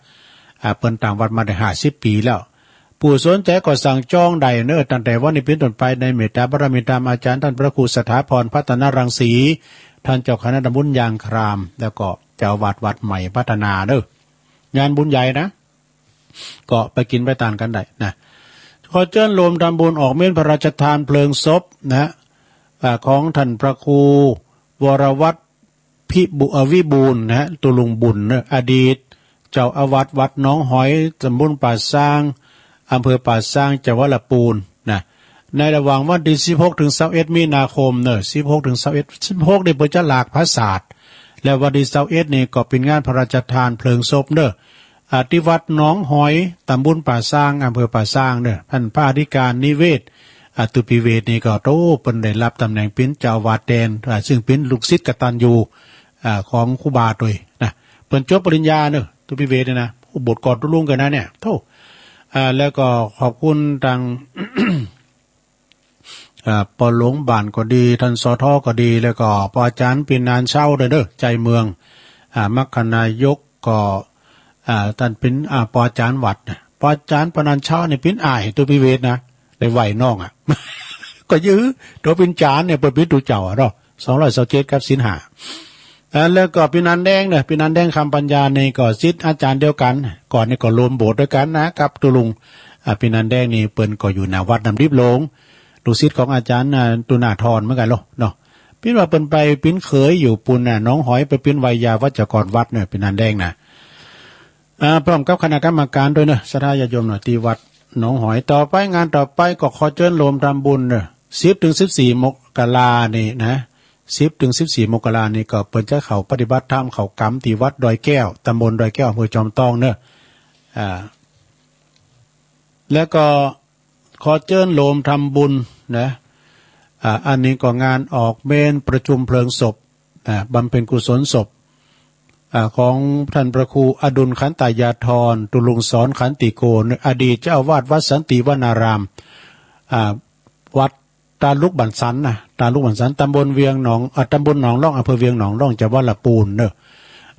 เปิ้นตั้งวัดมาได้50 ปีแล้วผู้สนใจก็สั่งจองได้เนอะตั้งแต่วันนี้เป็นต้นไปในเมตตาบารมีตามอาจารย์ท่านพระครูสถาพรพัฒนารังสีท่านเจ้าคณะตำบลยางครามแล้วก็เจ้าวัดใหม่พัฒนาเนอะงานบุญใหญ่นะก็ไปกินไปทานกันได้นะขอเชิญรวมทำบุญออกเม่นพระราชทานเพลิงศพนะของท่านพระครูวรวัฒน์วิบูลย์นะตุลุงบุญนะอดีตเจ้าอาวาสวัดหนองหอยตำบลป่าซางอำเภอป่าซางจังหวัดลำพูนนะในระหว่างวันที่16 ถึง 21 มีนาคมเนอะ16 ถึง 16นี่เปิดจะหลากพระศาสตร์และวันที่21นี่ก็เป็นงานพระราชทานเพลิงศพเนอะที่วัดหนองหอยตำบลป่าซางอำเภอป่าซางเนอะท่านพระอธิการนิเวศตุปิเวศนี่ก็โตเป็นได้รับตำแหน่งเป็นเจ้าวาดแดนซึ่งเป็นลูกศิษย์กตัญญูของครูบาด้วยนะเปิ้นจบปริญญาเนอะตุปิเวศเนี่ยนะบทกอดตุลุงกันนะเนี่ยโธ่แล้วก็ขอบคุณทาง ปอหลวงบ้านก็ดีท่านสทก็ดีแล้วก็ปอาจารย์ปินนานเช่าเด้อใจเมืองมัคคณายกก็ท่านเป็นปอาจารย์วัดปอาจารย์ปนันเช่าเนี่ยเป็นตุปิเวศนะได้ไหวน้องก็ยื้อตัวเป็นจานเนี่ยเปิดพิจูเจ้าเนาะ227กับศีล5 แล้วก็พี่นันแดงเนี่ยพี่นันแดงคำปัญญาในก็ศิษย์อาจารย์เดียวกันก่อนนี่ก็รวมโบสถ์ด้วยกันนะครับตุลุงพี่นันแดงนี่เปิ้นก็อยู่หน้าวัดน้ำดิบหลงลูกศิษย์ของอาจารย์ตุนาธรเหมือนกันเนาะพี่ว่าเปิ้นไปปิ้นเขยอยู่ปุ่นน้องหอยไปปิ้นไวยาวัจกรวัดเนี่ยพี่นันแดงนะพร้อมกับคณะกรรมการด้วยนะศรัทธาญาติโยมที่วัดหนองหอยต่อไปงานต่อไปก็ขอเชิญโลมทำบุญ10 ถึง 14 มกรานี่นะ10 ถึง 14 มกรานี่ก็เปิ้นจะเข้าปฏิบัติธรรมเข้ากรรมที่วัดดอยแก้วตำบลดอยแก้วอำเภอจอมทองเนอะแล้วก็ขอเชิญโลมทำบุญนะอันนี้ก็งานออกเมนประชุมเพลิงศพบำเพ็ญกุศลศพของท่านพระครูอดุลขันตายาธรตุลุงสอนขันติโกอดีตเจ้าอาวาสวัดสันติวนารามวัดตาลุกบันสันตาลุกบันสันตำบลเวียงหนองตำบลหนองร่องอำเภอเวียงหนองร่องจังหวัดลำพูนเนอะ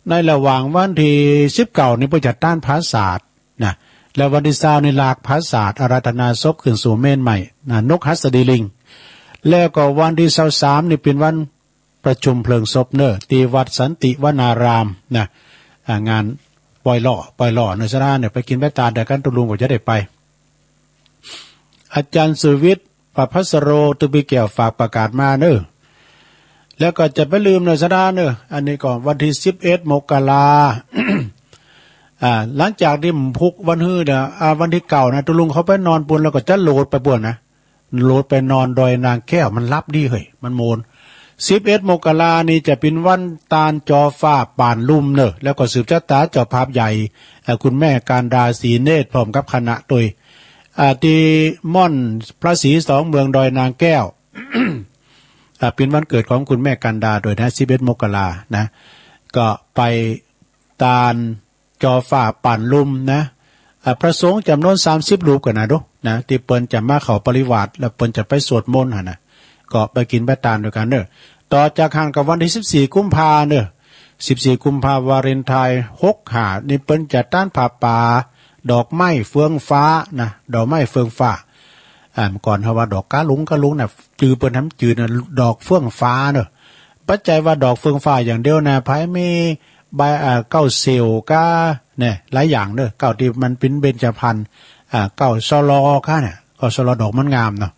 ในระหว่างวันที่19นี่เพื่อจัดต้านพระศาสตร์นะแล้ววันที่20นี่ลากพระศาสตร์อาราธนาศพขึ้นสู่เมนใหม่นกหัสดีลิงแล้วก็วันที่23นี่เป็นวันประชุมเพลิงศพเนอะที่วัดสันติวนารามนะงานปล่อยหล่อในสระเนี่ยไปกินแม่ตาเดี๋ยวกันตุลุงก็จะได้ไปอาจารย์สุวิทย์ประภัสโรตุบิเกี่ยวฝากประกาศมาเนอะแล้วก็จะไปลืมในสระเนอะอันนี้ก่อนวันที่11 มกราหลังจากที่พุกวันฮื้อเนี่ยวันที่เก่านะตุลุงเขาไปนอนปุ่นแล้วก็จะโหลดไปป่วนนะโหลดไปนอนดอยนางแก้วมันรับดีเฮ้ยมันโมน11 มกรานี่จะเป็นวันตาลจอฟ้าป่านลุ่มเนอะแล้วก็สืบชะตาเจ้าภาพใหญ่คุณแม่การดาศรีเนตรพร้อมกับคณะโดยที่ม่อนพระศรีสองเมืองดอยนางแก้ว เป็นวันเกิดของคุณแม่กันดาโดยนะ11 มกรานะก็ไปตาลจอฟ้าป่านลุ่มนะพระสงฆ์จำนวน30 รูปกันนะดูนะที่เปิ้นจะมาเข้าปริวาสแล้วเปิ้นจะไปสวดมนต์นะก็ไปกินไปตานด้วยกันเนอะต่อจากห่างกับวันที่14 กุมภาเนอะ14 กุมภาวาเลนไทน์65นี่เปิ้นจะต้านผ่าป่าดอกไม้เฟืองฟ้านะดอกไม้เฟืองฟ้าก่อนเขาว่าดอกกะลุงน่ะจือเปิ้นทำจือน่ะดอกเฟืองฟ้าเนอะปัจจัยว่าดอกเฟืองฟ้าอย่างเดียวนะภายมีใบเก้าเซลกะเนี่ยหลายอย่างเนอะเก้าที่มันเป็นเบญจพรรณเก้าซอลอค่ะเนี่ยก็ซอลอดอกมันงามเนาะ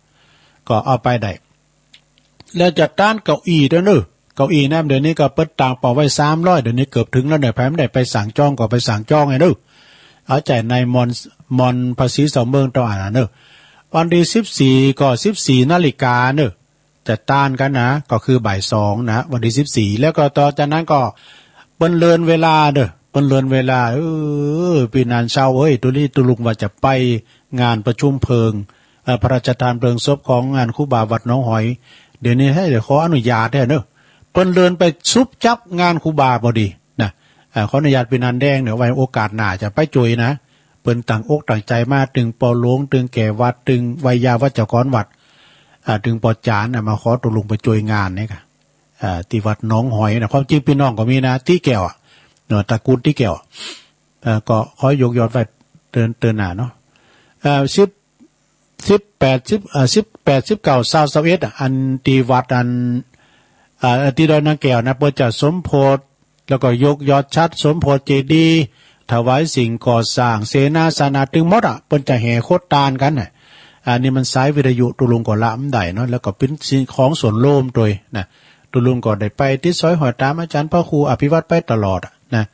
ก็เอาไปได้แล้วจัดต้านเก้าอี้ด้วยเนอะเก้าอี้นะเดี๋ยวนี้ก็เปิดต่างเป่าไว้300เดี๋ยวนี้เกือบถึงแล้วเนี่ยแพ้ไม่ได้ไปสั่งจองก็ไปสั่งจองไงเนอะเอาใจในมอนภาษีสองเมืองต่อเนอะวันที่14ก็14 นาฬิกาเนอะจัดต้านกันนะก็คือบ่าย2นะวันที่14แล้วก็ต่อจากนั้นก็เปิ้นเลือนเวลาเนอะเปิ้นเลือนเวลาปีนานเช้าตุลุงว่าจะไปงานประชุมเพลิงพระราชทานเพลิงศพของงานครูบาวัดหนองหอยเดี๋ยวนี้ให้เดี๋ยวขออนุญาตได้เนอะเปิ้นเดินไปซุบจับงานครูบาพอดีนะขออนุญาตเป็นนันแดงเดี๋ยวไว้โอกาสหน้าจะไปจุยนะเปิ้นต่างอกต่างใจมาถึงปอหลวงถึงแก่วัดถึงวิยาวัจกรวัดถึงปอจานมาขอตุลุงไปจุยงานนี่ค่ะที่วัดหนองหอยนะความจริงพี่น้องก็มีนะที่แก้วเนาะตระกูลที่แก้วก็ขอยกยอดไว้เตือนหน้าเนาะ18 19 21อันที่วัดอันที่ดอยนางแก้วนะเปิดจัดสมโพธิแล้วก็ยกยอดชัดสมโพธิเจดีย์ถวายสิ่งก่อสร้างเสนาสนะถึงหมดเปิ้นจะแห่โคตรตานกันน่ะอันนี้มันสายวิทยุตุลุงก็ละมได้เนาะแล้วก็เป็นสิ่งของส่วนโลมด้วยนะตุลุงก็ได้ไปที่ซอยหอยตามอาจารย์พระครูอภิวัตรไปตลอดนะ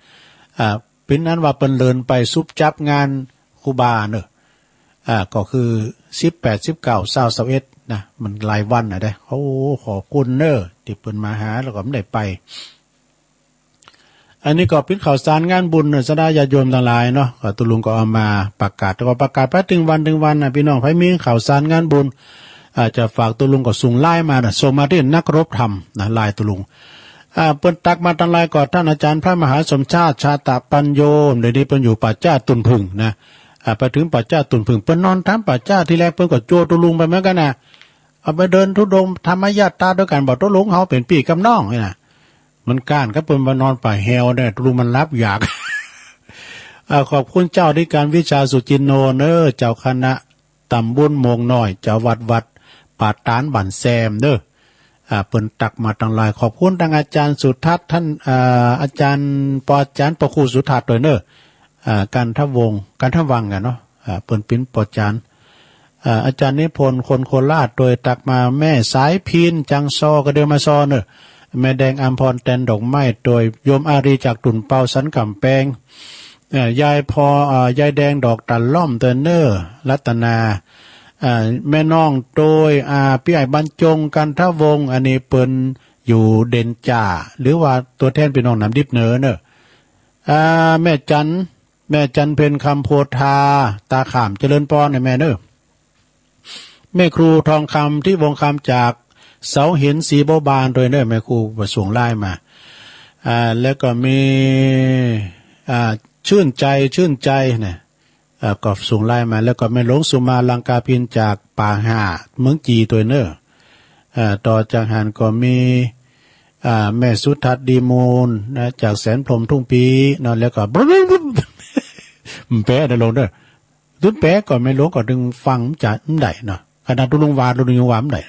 เป็นนั้นว่าเปิ้นเลินไปซุบจับงานครูบาเนอะก็คือ18 19 20 21นะมันหลายวันนะได้ขอบคุณเนอะที่เปิ้นมาหาแล้วก็ไม่ได้ไปอันนี้ก็เป็นข่าวสารงานบุญสดาญาติโยมทั้งหลายเนาะก็ตุลุงก็เอามาประกาศแล้วก็ประกาศไปถึงวันนะพี่น้องใครมีข่าวสารงานบุญอาจจะฝากตุลุงก็ส่งไลน์มาส่งมาที่นักรบธรรมนะไลน์ตุลุงเปิ้นตักมาตั้งไลน์ก่อนท่านอาจารย์พระมหาสมชาติชาตปัญโยเดี๋ยวนี้เปิ้นอยู่ป่าจ้าตุนพึ่งนะไปถึงป่าจ้าตุนพึ่งเปิ้นนอนถามป่าจ้าที่แรกเปิ้นก็โจตุลุงไปเหมือนกันนะเอาไปเดินทุดงธรรมญาตาด้วยกันบอกตุลุงเฮาเป็นพี่กับน้องนี่นะมันก้านก็เปิ้นมานอนป่าแฮวเนี่ยตุลุงมันรับอยาก ขอบคุณเจ้าที่การวิชาสุจินโนเนอเจ้าคณะตำบลโมงน้อยเจ้าวัดป่าตานบันแซมเด้อ เปิ่นตักมาตั้งหลายขอบคุณทางอาจารย์สุทัศน์ท่านอาจารย์ประครูสุทัศน์ด้วยเนอะการทับวงการทับวังกันเนาะเปิ่นปิ้นปอจารย์อาจารย์นิพนธ์คนโคราชโดยตักมาแม่สายพินจังซอก็เดินมาซอเนอะแม่แดงอัมพรแตนดอกไม้โดยโยมอารีจากตุ่นเปาสันกำแพงยายยายแดงดอกตันล่อมเตอเนอร์รัตนาแม่น้องโดยพี่ใหญ่บรรจงกันทวงอันนี้เปิ้นอยู่เด่นจ่าหรือว่าตัวแทนพี่น้องน้ำดิบเนอเนอะแม่จันเพ็ญคำโพธาตาขามเจริญปอนแม่เนอะแม่ครูทองคำที่วงคำจากเสาหินสีโบบานโดยเนอะแม่ครูประสงค์ไล่มาแล้วก็มีชื่นใจเนี่ยก็ส่งไล่มาแล้วก็แม่หลวงสุมาลังกาพินจากป่าหาเมืองจีตัวเนอะต่อจากหันก็มีแม่สุทัศน์ดีมูลนะจากแสนพรหมทุ่งปีนั่นแล้วก็แปะได้ลงเด้อตุ้นแปะก็ไม่รู้ก็ดึงฟังจากได้เนาะขณะตุลุงวาได้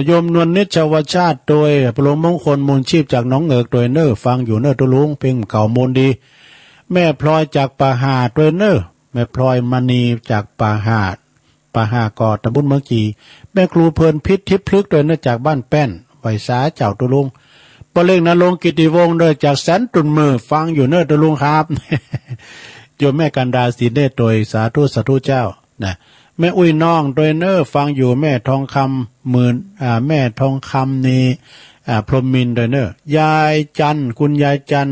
โยมนวลนิชวชาติโดยพระมงคลมูลชีพจากน้องเอิกโดยเนอฟังอยู่เนอตุลุงเพ่งเก่ามูลดีแม่พลอยจากป่าหาดโดยเนอแม่พลอยมณีจากป่าหาดกอตำบลเมืองจีแม่ครูเพลินพิษทิพย์พลึกโดยเนอจากบ้านแป้นไวสาเจ้าตุลุงปะเล่งนรงกิติวงศ์โดยจากแสนตุนมือฟังอยู่เนอตุลุงครับ โยมแม่กันดาศรีเนตรโดยสาธุเจ้านะแม่อุ้ยน้องโดยเนอฟังอยู่แม่ทองคำแม่ทองคำนี่พรหมินโดยเนอยายจันคุณยายจัน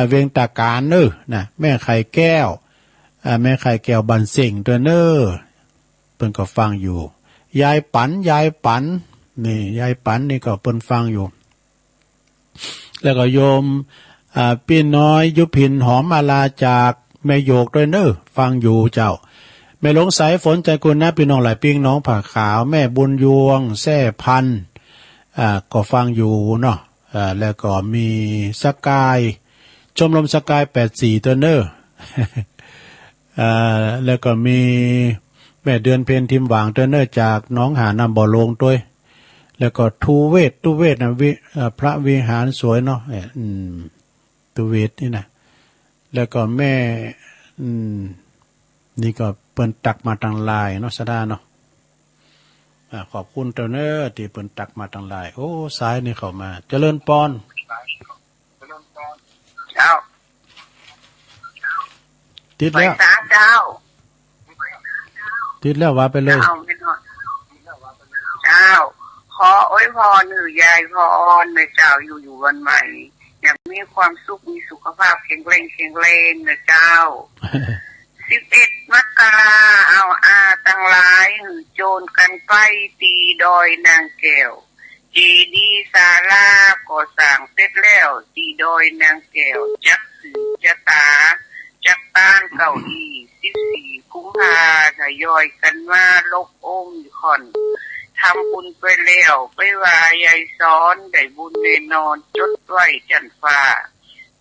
เวียงตาการเนอนะแม่ไข่แก้วบันเสิงโดยเนอเพิ่นก็ฟังอยู่ยายปันนี่ยายปันนี่ก็เพิ่นฟังอยู่แล้วก็โยมพี่น้อยยุพินหอมอาลาจากแม่โยกโดยเนอฟังอยู่เจ้าแม่หลงสายฝนใจกุลนะพี่น้องหลายปิ้งน้องผ่าขาวแม่บุญยวงแซ่พันก็ฟังอยู่เนาะแล้วก็มีสกายชมรมสกาย84ตัวเนอแล้วก็มีแม่เดือนเพ็ญทิมหวางตัวเนอจากน้องหานำบ่อลงด้วยแล้วก็ทูเวทนะพระวิหารสวยเนาะทูเวทนี่นะแล้วก็แม่นี่ก็เปิ้นตักมาทางไลน์เนาะสดาเนาะขอบคุณเจ้าเนอที่เปิ้นตักมาทางไลน์โอ้สายนี่เข้ามาเจริญปอนเจ้าติดแล้วเจ้าติดแล้วว่าไปเลยเจ้าขออวยพรหรือยายพรในเจ้าอยู่วันใหม่อยากมีความสุขมีสุขภาพแข็งแรงนะเจ้า11 มกราเอาตั้งหลายโจรกันไปตีดอยนางแก้วจีดีศาลาก่อสร้างเสร็จแล้วตีดอยนางแก้วจักสือจะตาจักต้านเก้าอี้14 กุมภาทยอยกันมาลกองค์คอนทำบุญไปแล้วไปว่ายายซ้อนได้บุญแน่นอนจดไว้จันฟ้า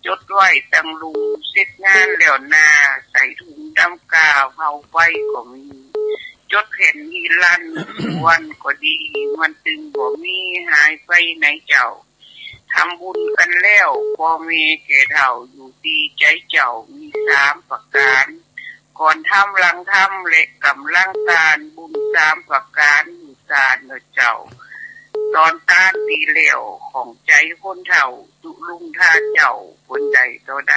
จดไว้ตั้งลุงเสร็จงานแล้วนาใส่ถุงดำกาวเผาไฟก็มีจดเห็นฮีลันวันก็ดีมันตึงบ่มีหายไปไหนเจ้าทำบุญกันแล้วพ่อแม่แก่เฒ่าอยู่ดีใจเจ้ามี3 ประการก่อนทำหลังทำและกำลังการบุญ3 ประการอยู่สารเนเจ้าตอนตาตีเหลวของใจคนเฒ่าตุลุงท่าเจ้าคนใดต่อใด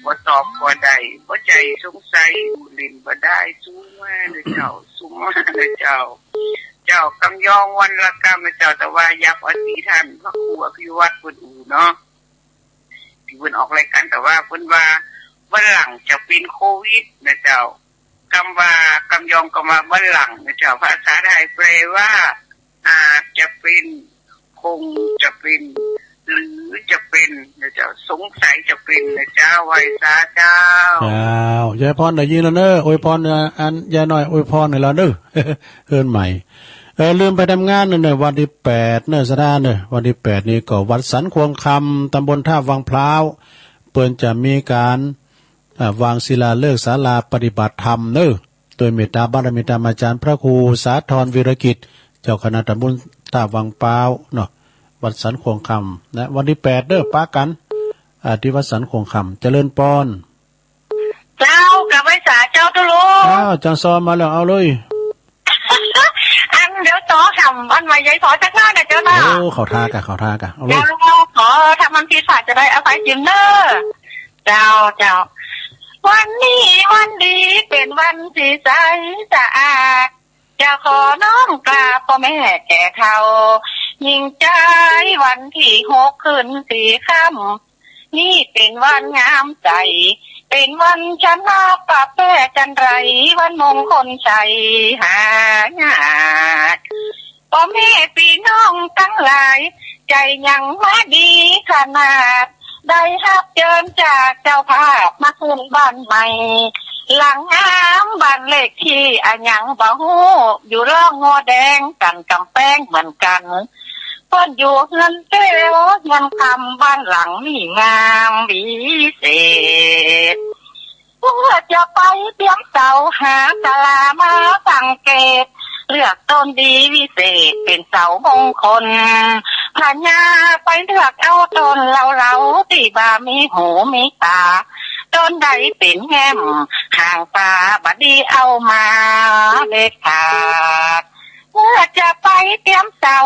บ่ตอบบ่ได้บ่ใจสงสัยบุลินบ่ได้สู้มาเนเจ้าสู้มาเนเจ้ากำยองวันละกรรมเจ้าแต่ว่ายับอธิท่านพระครูอภิวัตรเพิ่นอู่เนาะที่เพิ่นออกรายการแต่ว่าเพิ่นว่าวันหลังจะเป็นโควิดนะเจ้ากำยองก็มาวันหลังนะเจ้าภาษาไทยแปลว่าอาจจะเป็นคงจะเป็นหรือจะเป็นนะเจ้าสงสัยจะเป็นนะเจ้าไว้ซาเจ้ายายพรได้ยินแล้วเนอะอวยพรอันยายน้อยอวยพรให้เราเนอะเอิ้นใหม่ลืมไปทำงานเนอะวันที่8เนอะสดาเนอะวันที่8นี้ก็วัดสันควงคำตำบลท่าวังพร้าวเปิ้นจะมีการวางศิลาฤกษ์ศาลาปฏิบัติธรรมโดยเมตตาบารมีธรรมอาจารย์พระครูสาธรวีรกิจเจ้าคณะตำบล ตาวังเปาเนาะวัดสันโคงคำนะวันที่8เด้อป้ากันที่วัดสันโคงคำเจริญปอนเจ้ากับไว้สาเจ้าตุลุงจังซอมาแล้วเอาเลยอันเดี๋ยวต่อทำวันใหม่ใหญ่ขอสักหน้านะเจ้าค่ะโอ้เขาทากะเอาเลยขอทำมันพิศาจะได้อภัยจิมเนอร์เจ้าวันนี้วันดีเป็นวันที่ใสสะอาดจะขอน้อมกราบพ่อแม่แก่เฒ่ายิ่งใจวันที่6ขึ้น4ค่ำนี่เป็นวันงามใจเป็นวันชนะปะแป้จันไรวันมงคลชัยหางานพ่อแม่พี่น้องทั้งหลายใจยังมาดีขนาดได้รับเชิญจากเจ้าภาพมาขึ้นบ้านใหม่หลังน้ำบ้านเล็กที่อันยังบ่ฮู้อยู่ร่องงอแดงกันกำแพงเหมือนกันเพิ่นอยู่เงินเต้วเงินคำบ้านหลังนี่งามวิเศษเพื่อจะไปเตรียมเสาหาศาลามาสังเกตเลือกต้นดีวิเศษเป็นเสามงคลพญาไปเลือกเอาต้นเราที่บามีหูมีตาต้นใดเป็นแง้มข้างตาบัดดีเอามาเด็ดขาดเมื่อจะไปเตรียมเสา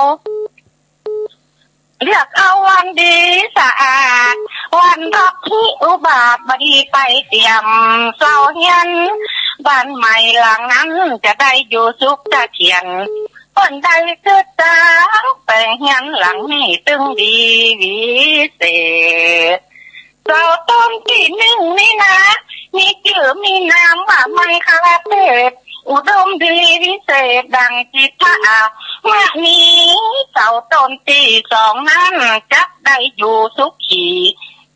เลือกเอาวันดีสะอาดวันรักที่อุบาทบัดดีไปเตรียมเสาเฮียนบ้านใหม่หลังนั้นจะได้อยู่สุขเถียรคนใดคือตาแต่งเฮียนหลังนี้ตึงดีวิเศษเสาต้นที่1นี่นะมีชื่อมีนามว่าไมคาเทศอุดมดีวิเศษดังจิตาเมื่อนี้เสาต้นที่2นั้นจักได้อยู่สุขี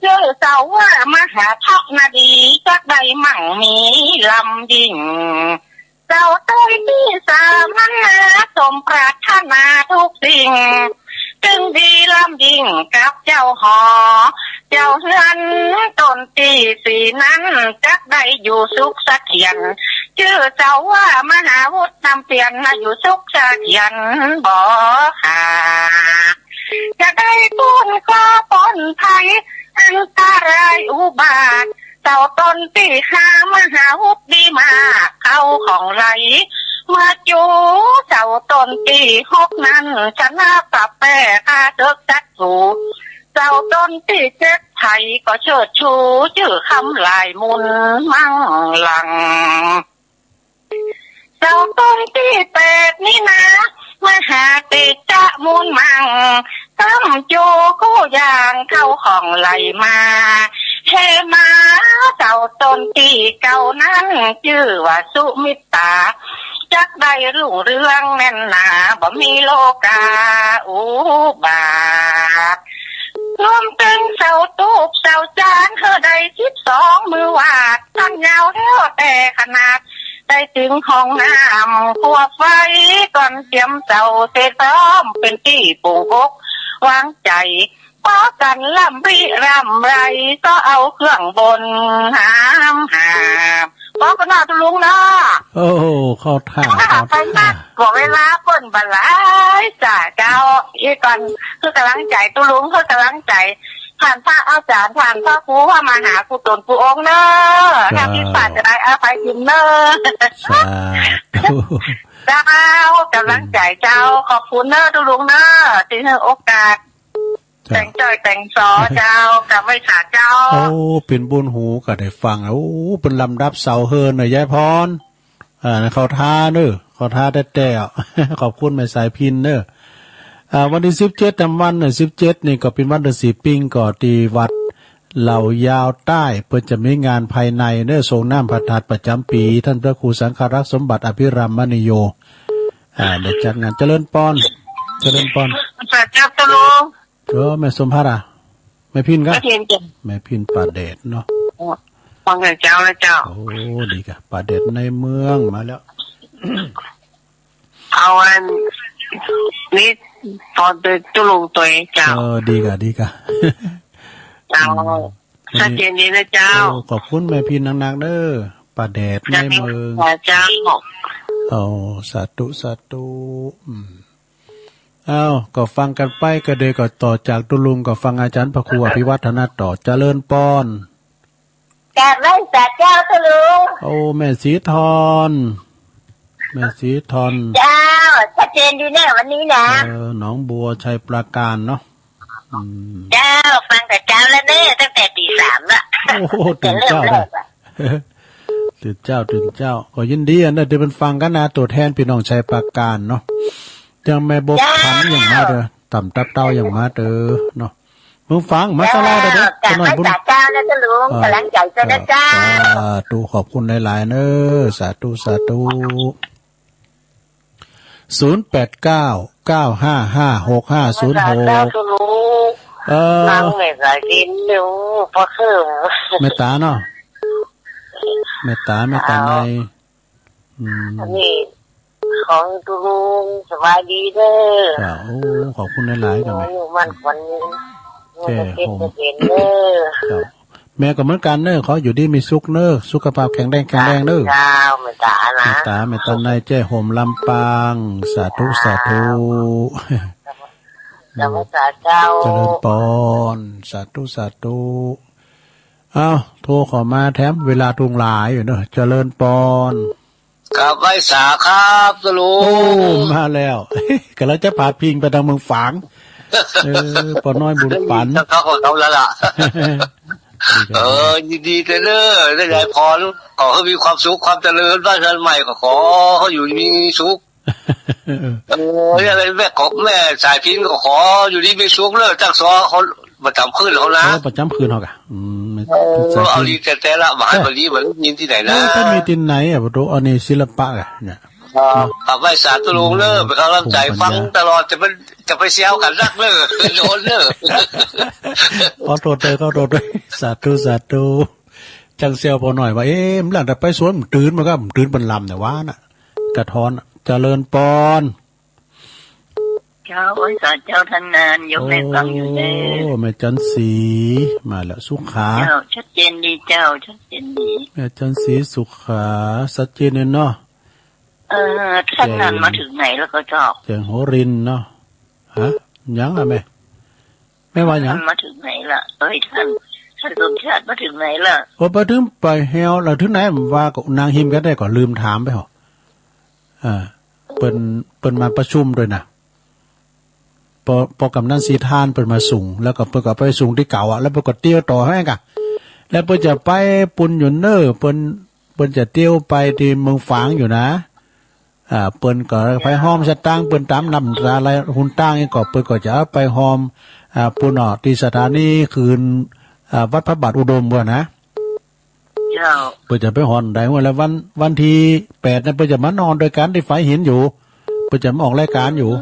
ชื่อเสาว่ามหาทัพนาดีจักได้มั่งมีลำยิ่งเสาต้นที่3นั้นนะสมปรารถนาทุกสิ่งจึงดีลำยิ่งกับเจ้าหอเจ้าเฮือนต้นที่4นั้นจักได้อยู่สุขเสถียรชื่อเจ้าว่ามหาวุฒินำเปลี่ยนอยู่สุขเสถียรบ่ขาดจะได้พ้นข้อปนภัยอันตรายอุบาทเจ้าต้นที่5มหาวุฒิดีมากเข้าของไหลเมื่อจูเจ้าต้นที่6นั้นชนะปะแป้ข้าเด็กจัดสูเจ้าต้นที่7ไทยก็เชิดชูชื่อคำลายมุนมั่งหลังเจ้าต้นที่8นี่นะมหาติจะมูลมังตั้มโจกู้อย่างเข้าของไหลมาเฮมาเจ้าต้นที่เก่านั้นชื่อว่าสุมิตาจักได้รุ่งเรืองแน่นหนาบ่มีโลกาอุบาทรวมถึงเสาตูบเสาจานเธอได้12มือวาดตั้งยาวเท่าแต่ขนาดได้ถึงห้องน้ำครัวไฟก่อนเตรียมเสาเสร็จพร้อมเป็นที่ปลูกกวางใจป้อกันล่ำริรำไรก็เอาเครื่องบนหามป้อกันหน้าตุลุงนะโอ้เข้าท่าไปนัดบอกเวลาเปิ้นบรรลัยจ่าเจ้าอีก่อนคือกำลังใจตุลุงคือกำลังใจผ่านพระอาจารย์ผ่านพระครูว่ามาหาครูตนครูองค์เนอะทางที่ฝ่ายจะได้อาภัยทิมเนอะเจ้ากำลังใจเจ้าขอบคุณเนอะตุลุงเนอะที่ให้โอกาสแต่งจอยแต่งซอเจ้ากับไว้ขาเจ้าโอ้เป็นบุญหูก็ได้ฟังโอ้เป็นลำดับเสาเฮินหน่อยยายพรเขาท่าเนอะเขาท่าแต่ขอบคุณแม่สายพินเนอะวันที่17จำวัน17นี่ก็เป็นวันเดือน4ปิงก่อตีวัดเหล่ายาวใต้เพื่อจะมีงานภายในเนอะทรงน้ำพระธาตุประจำปีท่านพระครูสังฆรักษ์สมบัติอภิรามณีโยเดี๋ยวจัดงานเจริญปอนพระเจ้าตะลุงแม่สมภาระแม่พินครับแม่พินป่าเดชเนาะฟังแต่เจ้าแล้วเจ้าโอ้ดีกะป่าเดชในเมืองมาแล้วเอาอันนี้ตอนเดินตุลุงตัวเจ้าดีกะเจ้าชัดเจนดีนะเจ้าขอบคุณแม่พินนักๆเด้อป่าเดชในเมืองเจ้าสาธุ อ้าวก็ฟังกันไปก็เดยก็ต่อจากตุลุงก็ฟังอาจารย์พระครูอภิวัฒนาต่อเจริญปอนกราบไหว้ศาลเจ้าตุลุงโอ้แม่สีทรแม่สีทรเจ้าชัดเจนดีแน่วันนี้นะหนองบัวชัยปราการเนาะเจ้าฟังแต่เจ้าแล้วเนี่ยตั้งแต่ตี 3ละโอ้ตื่นเจ้าเลยตื่นเจ้าก็ยินดีอันนั้นเดี๋ยวมันฟังกันนะตัวแทนพี่น้องชัยปราการเนาะจังแม่บกขันอย่างมาเด้อต่ำตับเต้าอย่างมาเด้อเนาะมึงฟังมาตลอดเด้อจะหน่อยบุญเจ้านะตุลุงกำลังใจจะได้เจ้าตูขอบคุณหลายๆเน้อสาธุนั่งไม่ได้กินอยู่พอคือเมตตาเนาะเมตตาในนี่ของตุลุงสบายดีเด้อโอ้ขอบคุณหลายๆกันแม่มันวันนี้จะเป็นเด้อแม่ก็เหมือนกันเน้อขออยู่ดีมีสุขเน้อสุขภาพแข็งแรงเด้อเจ้าเมตตานะเมตตาในแจ้ห่มลำปางสาธุเจ้าเจริญปอนสาธุอ้าวโทรขอมาแถมเวลาทุงหลายอยู่เนอะเจริญปอนกับไว้สาครับตุลุงโอ้มาแล้วก็แล้วจะพาพิงไปทางเมืองฝางปอน้อยบุญปันเขาของเขาแล้วล่ะยินดีกันเด้อได้ใหญ่พรขอให้มีความสุขความเจริญบ้านเรือนใหม่ก็ขอเขาอยู่มีสุขอะไรแม่ของแม่สายพินก็ขออยู่ดีมีสุขเลยจักซอเขาประจำคืนเขานะประจำคืนเขากะเอาดีแต่ละมหาบริเหมือนยินที่ไหนนะถ้ามีที่ไหนอ่ะบรูอันนี้ศิลปะอ่ะเนี่ยขับไหว้สาธุลุงเนอไปเขารับใจฟังตลอดจะไปเสียวกันรักเนอโดนเนอขอโทษเลยสาธุจังเสียวพอหน่อยว่ามันหลังแต่ไปสวนมันตื่นมันก็ตื่นบนลำแต่ว่าน่ะกระท้อนเจริญปอนเจ้าไว้สาเจ้าท่านนานยกให้ฟังอยู่เด้อแม่จันสีมาแล้วสุขาเจ้าชัดเจนดีเจ้าชัดเจนดีแม่จันสีสุขาชัดเจนเนาะท่านนานมาถึงไหนแล้วก็เจ้าแจงโหรินเนาะฮะยังอ่ะแม่ว่ายังมาถึงไหนล่ะท่านสมชาติมาถึงไหนล่ะไปถึงไปเฮลแล้วถึงไหนว่ากับนางหิมก็ได้ก่อนลืมถามไปเหรอเปิ้นมาประชุมด้วยนะพอกำนันสีทานเปิ้นมาส่งแล้วก็เปิ้นก็ไปส่งที่เก่าอ่ะแล้วเปิ้นก็เตี้ยวต่อให้กะแล้วเปิ้นจะไปปุนอยู่เน้อเปิ้นจะเตี้ยวไปที่เมืองฝางอยู่นะเปิ้นก็ไปห้อมสตางค์เปิ้นตามนำอะไรหุ่นตั้งนี่ก็เปิ้นก็จะไปห้อมปุนที่สถานีคืนวัดพระบาทอุดมบ่นะเจ้าเปิ้นจะไปหอนได้ว่าแล้ววันที่8เนี่ยเปิ้นจะมานอนโดยการที่ไฟหินอยู่เปิ้นจะมาออกรายการอยู่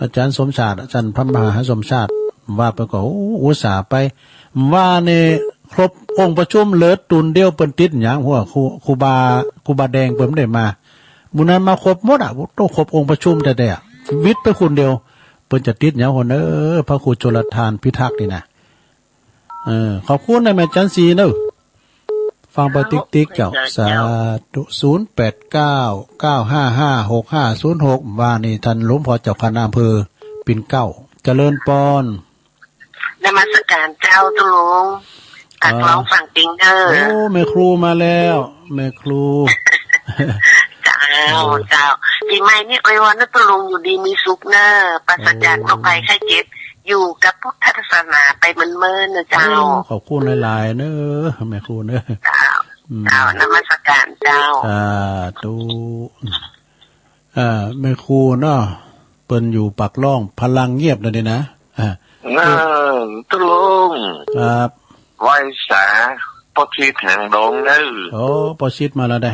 อาจารย์สมชาติอาจารย์พระมหาสมชาติว่าไปก็อุตส่าห์ไปว่าเนี่ยครบองค์ประชุมเลิศตุนเดียวเปิ้นติดหยังหัวครูบาแดงเปิ้นได้มาบุญนั้นมาครบหมดอ่ะต้องครบองค์ประชุมแต่วิทย์ไปคนเดียวเปิ้นจะติดหยังคนพระครูชลทานพิทักษ์นี่นะขอบคุณนะแม่จันสีเนอะฟังไปติ๊กเจ้าสาธุ0899556506ว่านี่ท่านหลวงพ่อเจ้าคณะอำเภอปิ่นเกล้าเจริญปอนนมัสการเจ้าตุลุงตักร้องฟังปิงเดอร์โอ้แม่ครูมาแล้วแม่ครูเจ้าปีใหม่นี่อวยพรนะตุลุงอยู่ดีมีสุขเนอะปราศจากโรคภัยไข้เจ็บอยู่กับพุทธศาสนาไปเมินๆนะเจ้าขอบคุณหลายๆเนอะแม่ครูเนอะเจ้านมัสการเจ้าตูแม่ครูเนาะเปิ้นอยู่ปากล่องพลังเงียบเลยนะตุลุงครับไหว้สาปอชิดแห่งดงเนอะโอ้ปอชิดมาแล้วได้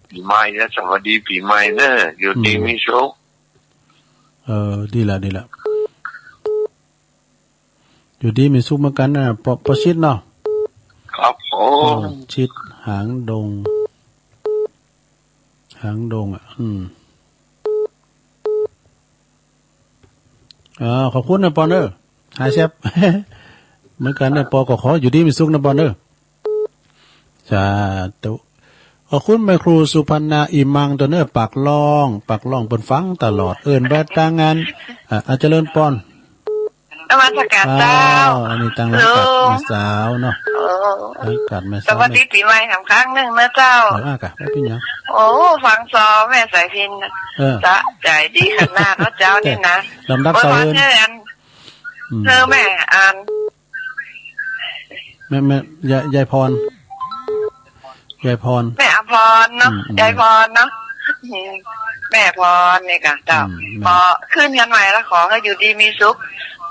ปีใหม่นะสวัสดีปีใหม่เนอะอยู่ดีมีสุขดีละอยู่ดีมีสุขเหมือนกันนะปอชิดเนาะครับผมชิดหางดงอ่ะขอบคุณนะปอนเนอร์หายเชฟเหมือนกันนะปอก็ขออยู่ดีมีสุขนะปอนเนอร์จ้าตุ คุณแม่ครูสุพรรณาอิมังตัวเนื้อปากล่องเปิ้นฟังตลอดเอิ้นแบดตางานอาจเจริญปอนนมัสการเจ้าอันนี้ตั้งรักกัดแม่สาวเนาะรักกัดแม่สาวสวัสดีปีใหม่ครั้งนึงนะเจ้ากะไม่เป็นหยังโอ้ฟังซอแม่สายพินจะใจดีขนาดนะเจ้านี่นะลำดับเสาเอิ้นเธอแม่อ่านแม่ยายพรแม่อภรเนาะยายพรเนาะแม่พรนี่ค่ะเจ้าพอขึ้นกันใหม่แล้วขอให้อยู่ดีมีสุข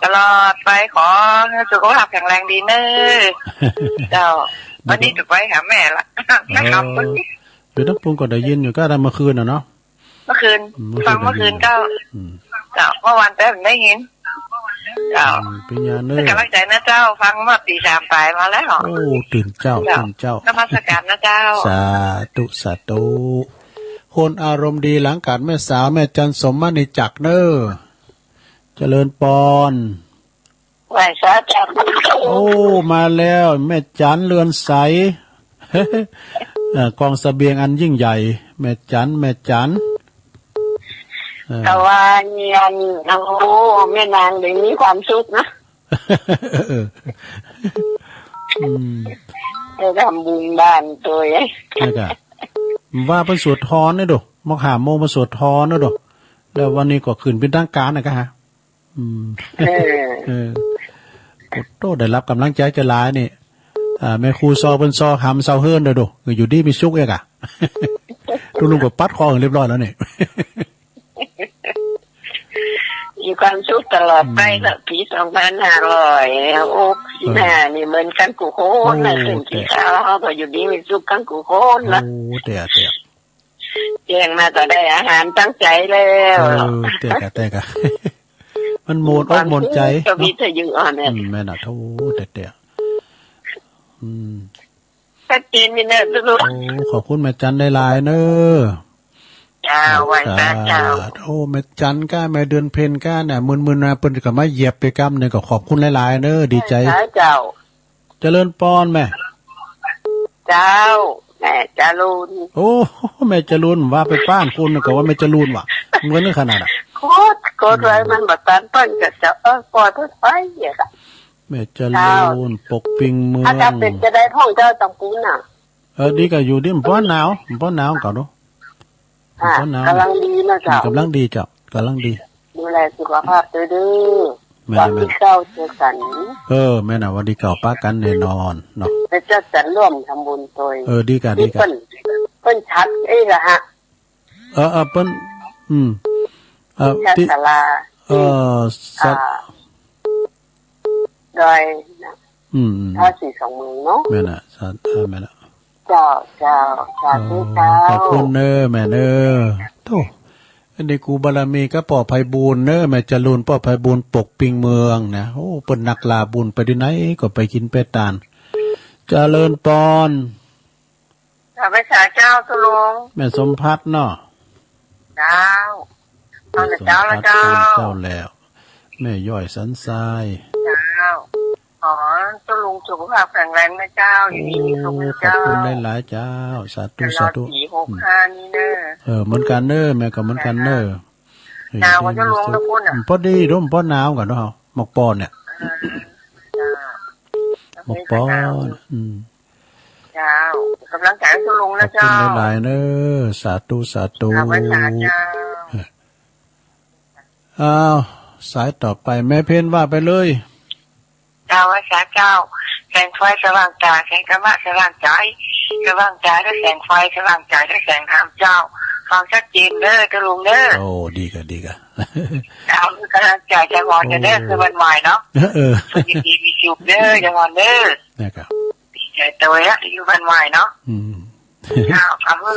ตลอดไปขอให้สุขภาพแข็งแรงดีเนอะเจ้าวันนี้จะไปหาแม่ละนะครับอยู่ตั้งปุ่งก็ได้ยินอยู่ก็ได้เมื่อคืนเนาะเมื่อคืนฟังเมื่อคืนเจ้าเมื่อวานแต่ผมได้ยินเจ้าเป็นยาเนอะกำลังใจนะเจ้าฟังมาตีสามปลายมาแล้วโอ้ตื่นเจ้านมัสการนะเจ้าสาธุคนอารมณ์ดีหลังการแม่สาวแม่จันสมมานิจักเนอเจริญปอนไหวสาจักโอ้มาแล้วแม่จันเรือนใสกองเสบียงอันยิ่งใหญ่แม่จันแต่ว่าเนี่ยโอ้แม่นางเดี๋ยวนี้ความสุขนะจะทำบุญบ้านตัวเองว่าเป็นสวดทอนนี่ดูมหาโมมาสวดทอนนี่ดูแล้ววันนี้ก็ขึ้นเป็นทางการนะฮะโตได้รับกำลังใจจะหลายนี่แม่ครูซอเป็นซอหำเซาเฮิร์นเลยดูอยู่ดีมีชุกเอกตุลุงก็ปัดคอเรียบร้อยแล้วนี่มีความสุขตลอดไปละปี2500โอ้ปีหน้านี่เหมือนกันกูโคนนะถึงที่เขาก็อยู่ดีมีสุขกันกูโคนนะโอ้เตี่ยแจ้งมาก็ได้อาหารตั้งใจแล้วเตี่ยมันโมดอกโมดใจก็วิทยุอ่อนเนี่ยแม่น่ะโธ่เตี่ยก็กินนี่เนอะลูกโอ้ขอบคุณแม่จันได้หลายเนอะเจ้าไว้เจ้าโอ้แม่จันก้าแม่เดือนเพ็ญก้าเนี่ยมึนๆนะเปิ้นก็มาเหยียบไปกำเนี่ยก็ขอบคุณหลายๆเนอะดีใจเจ้าเจริญปอนแม่เจ้าแม่จรูนโอ้แม่จรูนว่าไปป้านคุณก็ว่าแม่จรูนว่ะเงินขนาดอ่ะโคตรไว้มันบ่ตันต้นก็จะปล่อยไปอย่างอ่ะแม่จรูนปกปิงเมืองอาจารย์เป็นจะได้ห้องเจ้าตังปูน่ะดีก็อยู่ดิมันป้อนหนาวก่อนดูกำลังดีนะเจ้ากำลังดีจ้ะกำลังดีดูแลสุขภาพด้วยวันที่เก้าเจอกันแม่น่ะวันที่เก้าป้ากันแน่นอนเนาะไปเจอกันร่วมทำบุญตัวดีกันเปิ้นชัดละฮะเปิ้นที่ศาลาโดยถ้า4-2 เมืองเนาะแม่น่ะแม่น่ะเจ้าสาธุเจ้าขอบคุณเนอแม่เนอโธ่อันนี้กูบารมีก็ปอภัยบูญเนอแม่จรูนปอภัยบูญปกปิงเมืองนะโอ้เปิ้นนักลาบุญไปที่ไหนก็ไปกินเป็ดตาลเจริญปอนข้าพเจ้าตุลุงแม่สมพัฒน์เนาะเจ้าเจ้าแล้วแม่ย่อยสันทรายเจ้าขอตุลุงสุขภาพแข็งแรงนะเจ้าอยู่ดีมีสุขเจ้าขอบคุณหลายๆเจ้าสาธุ4-6-5นี่เนอเหมือนกันเนอแม่ก็เหมือนกันเนอหนาวก็จะลงนะคุณอ่ะพอดีร่มพอหนาวกันเนาะหมกปอนเนี่ยหมกปอนเจ้ากำลังใจตุลุงนะเจ้าขอบคุณหลายๆเนอสาธุอ้าวสายต่อไปแม่เพ็ญว่าไปเลยเจ้าว่าเจ้าแสงไฟสว่างตาแสงธรรมะสว่างใจด้วยแสงไฟสว่างใจด้วยแสงธรรมเจ้าฟังชัดเจนเด้อตุลุงเด้อโอ้ดีกันเจ้ากำลังใจจะงอนจะเด้อคือวันใหม่เนาะดีมีสุขเด้อจะงอนเด้อนะครับใจตัวยักษ์อยู่วันใหม่เนาะขอบคุณ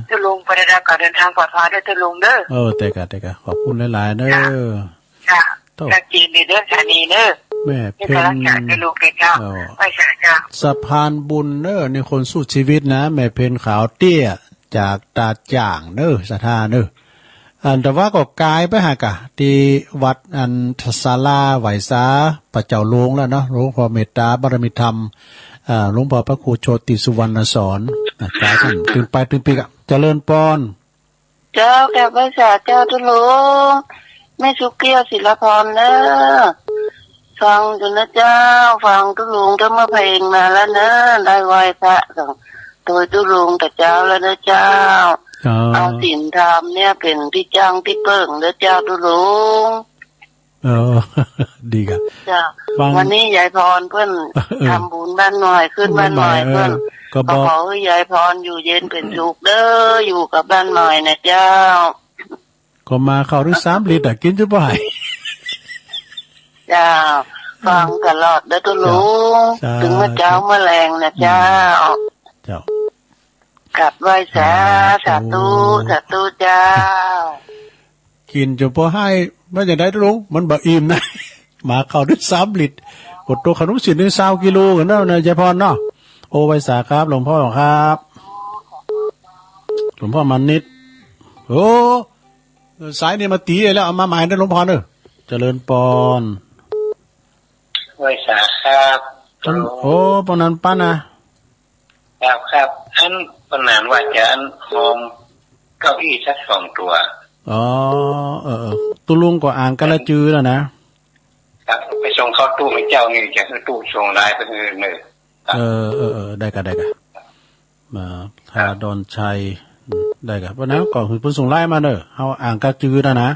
ตุลุงไปได้ก่อนเดินทางปลอดภัยด้วยตุลุงเด้อแต่กะขอบคุณหลายๆเด้อค่ะชัดเจนเด้อสานีเด้อแม่เพ็ญสะพานบุญเนอในคนสู้ชีวิตนะแม่เพ็ญขาวเตี้ยจากตาจ่างเนอสถานเนอแต่ว่าก็กายไปหากะที่วัดศาลาไหวสาพระเจ้าหลวงแล้วเนาะหลวงพ่อเมตตาบารมีธรรมหลวงพ่อพระครูโชติสุวรรณสอน กายกันตื่นไปตื่นปีกเจริญปอนเจ้าแก่ภาษาเจ้าตุลุงแม่สุเกี้ยวศิลปรเนอะฟังจนนะเจ้าฟังตุลุงก็มาเพลงมาแล้วเนอะได้ไหว้พระโดยตุลุงแต่เจ้าแล้วนะเจ้าเอาศีลธรรมเนี่ยเป็นที่จ้างที่เปิ่งนะเจ้าตุลุงดีกันจ้าวันนี้ยายพรเพื่อนทำบุญบ้านหน่อยขึ้นบ้านหน่อยเพื่อนก็ขอให้ยายพรอยู่เย็นเป็นสุขเด้ออยู่กับบ้านหน่อยนะเจ้าก็มาเข้าถึง3 ลิตรกินจะบ่ายเจ้าฟังตลอดเด้อตุลุงถึงเมื่อเจ้าเมื่อแรงนะเจ้ากลับไหว้สาธุเจ้ากินจะพอให้ไม่จะได้ตุลุงมันบ่อิ่มนะมาเข้าถึง3 ลิตรอดตัวขนมสินถึง20 กิโลกันเนาะนายยายพรเนาะโอไวสาครับหลวงพ่อครับหลวงพ่อมันนิดโอ้สายนี่มาตีแล้วเอามาหมายได้หลวงพ่อเนอะเจริญปอนไวสาครับโอ้ปนันป้านะครับอันปนันว่าจะอันหอมเก้าอี้สัก2 ตัวอ๋อตุลุงก็อ่างกะละจือแล้วนะไปส่งเข้าตู้ให้เจ้านี่จะคือตู้ส่งลายไปเรื่อยได้กันมาทาดอนชัยได้กันเพราะนั้นก่อนคือเพิ่นส่งไล่มาเนอะเฮาอ่างกักจื้อนะ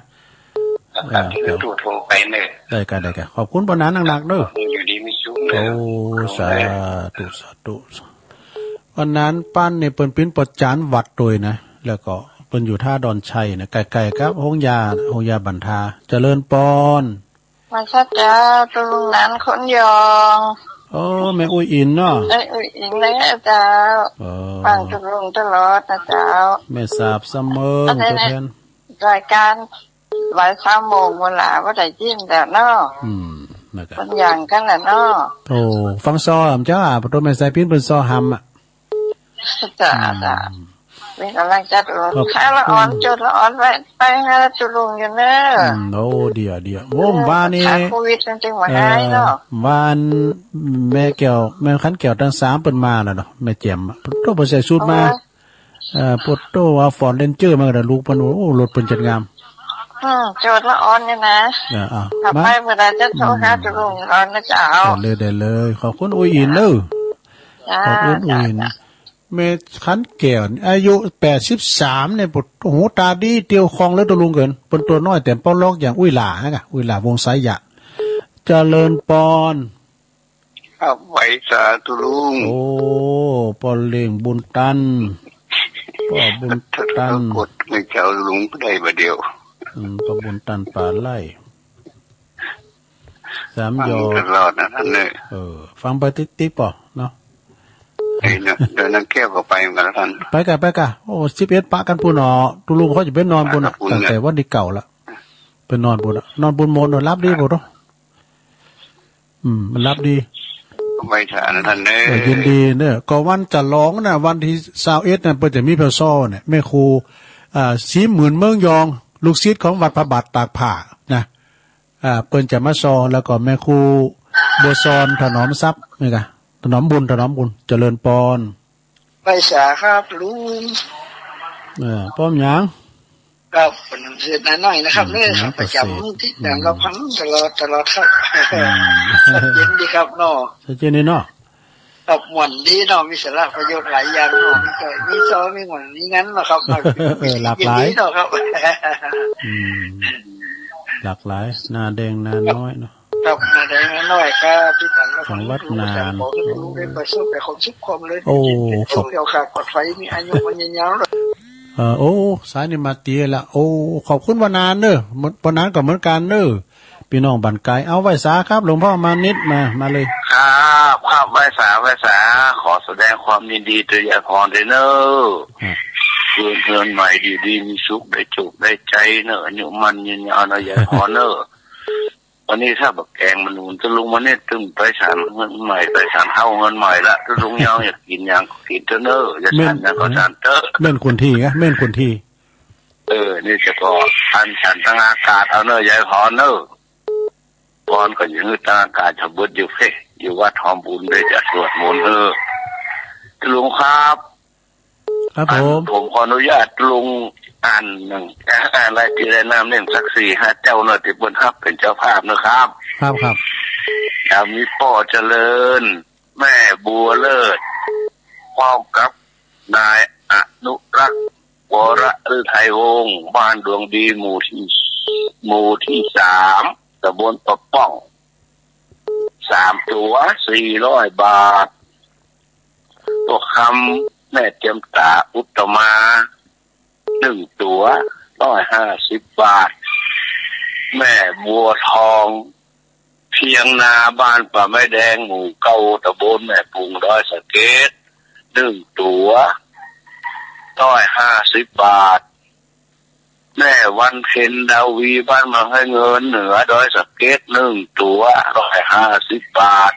เดี๋ยวโทรไปเนอะได้กันขอบคุณปานนั้นหนักๆเด้ออยู่ดีมีสุขโอ้สาธุวันนั้นปั้นเนี่ยเปิ้นปิ้นปดจานวัดโดยนะแล้วก็เปิ้นอยู่ท่าดอนชัยนะไกลๆครับห้องยาบันทาเจริญปอนมาซะจ้าตุลุงนั้นคนยองโอ้แม่อุ้ยอินเนาะอุ้ยอินเลยเจ้าฟังตุลุงตลอดนะเจ้าแม่สาบเสมอตัวแทนรายการหลาย3 โมงเวลาว่าได้ยินแต่เนาะนะครับเป็นอย่างกันแหละเนาะโอ้ฟังซอมเจ้าประตูแม่ใส่ปิ้นเป็นซอหำอ่ะจ้าเป็นกำลังจัดข้าละอ่อนจุดละอ่อนไปให้ตุลุงอยู่เนอะโอ้เดี๋ยวโอ้บ้านนี่โควิดจริงๆว่าได้เนาะบ้านแม่แก้วแม่คันแก้วทั้ง3เปิ้นมาแล้วเนาะแม่แจ่มตัวบ่ใส่สูตรมาปดโตว่าฟอนเลนเจอร์มาก็ลูกเปิ้นโอ้รถเปิ้นจัดงามจุดละอ่อนนี่นะถ้าไปเมื่อใดจะโทรหาตุลุงอ่อนนะเจ้าได้เลยขอบคุณอุ้ยอินเด้อขอบคุณอุ้ยอินแม่คันแก้วอายุ83เนี่ยปดหูตาดีเตียวคองแล้วตุลุงเกินเปิ้นตัวน้อยแต่ป้อลอกอย่างอุ้ยหล่าฮะอุ้ยหล่าวงสายยะเจริญปอนครับไว้สาตุลุงโอ้ปอเล่งบุญตันป้อบุญตันกดให้เจ้าลุงได้บ่เดียวป้อบุญตันป่าไล่3 ยอตลอดนะท่านเนอะฟังไปติ๊กๆป่อเนาะไอ้เนี่ยเดินนั่งแก้วก็ไปเหมือนกันท่านไปกะโอ้11ปะกันปุ่นเนาะตุลุงเขาจะไปนอนปุ่นตั้งแต่วันที่เก่าละไปนอนปุ่นนอนปุ่นโมนรับดีบ่เนาะมันรับดีไม่ถานะท่านเด้อยินดีเด้อก็วันจะร้องน่ะวันที่21น่ะเพิ่นจะมีเพลซ้อเนี่ยแม่ครูสีหมื่นเมืองยองลูกศิษย์ของวัดพระบาทตากผ้านะเพิ่นจะมาซ้อแล้วก็แม่ครูบัวซอนถนอมทรัพย์นี่กะถนอมบุญเจริญปอนไปสาครับลุงป้อมหยังครับเป็นเศษน้อยนะครับเนี่ยครับประจำที่แต่เราพังตลอดครับเย็นดีครับเนาะเย็นนี่เนาะครับหวนดีเนาะมีสาระประโยชน์หลายอย่างเนาะมีซอมีหวนนี้งั้นเนาะครับหลากหลายเนาะครับหลากหลายนาแดงนาน้อยเนาะครับนาแดงนาน้อยครับที่ของวัดนานได้ประสบแต่ความสุขความเลยโอ้ขอบเกี่ยวกับกดไฟมีอายุมันยาวโอ้สายนี่มาเตียละโอ้ขอบคุณวานานเนอะวานานก็เหมือนกันเนอะพี่น้องบันไกเอาไว้สาครับหลวงพ่อมานิดมาเลยครับไว้สาขอแสดงความยินดีตัวยายพรด้วยเนอะเพื่อนใหม่ดีมีสุขได้จุกได้ใจเนอะอยู่มันยืนยาวเนอะยายพรเนอะวันนี้ถ้าแบบแกงมันนุ่นจะลุงมาเนี่ยตึงไปสารเงินใหม่ไปสารเท่าเงินใหม่ละจะลุงยาวอยากกินอย่างกินเถอะเนอะจะฉันนะก็ฉันเถอะเม่นคนที่ไงเม่นคนที่นี่จะก็อันฉันตั้งอากาศเอาเนอะยายพรเนอะพรก็อยู่ตั้งอากาศจะเบิดอยู่อยู่วัดหอมบุญได้จะสวดมนต์จะลุงครับ ครับผม ผมขออนุญาตลุงอ่านหนึ่งรายชื่อรายนามเล่มสัก4-5เจ้าหน้าที่บนทัพเป็นเจ้าภาพนะครับ ครับมีพ่อเจริญแม่บัวเลิศพร้อมกับนายอนุรักษ์วรฤทัยวงศ์บ้านดวงดีหมู่ที่3ตำบลปะป้อง3 ตัว400 บาทตัวคำแม่เจียมตาอุตตมา1 ตัว150 บาทแม่บัวทองเพียงนาบ้านป่าไม้แดงหมู่เก้าตำบลแม่ปุงดอยสะเก็ด1 ตัว150 บาทแม่วันเพ็ญดาวีบ้านมาให้เงินเหนือดอยสะเก็ด1 ตัว150 บาท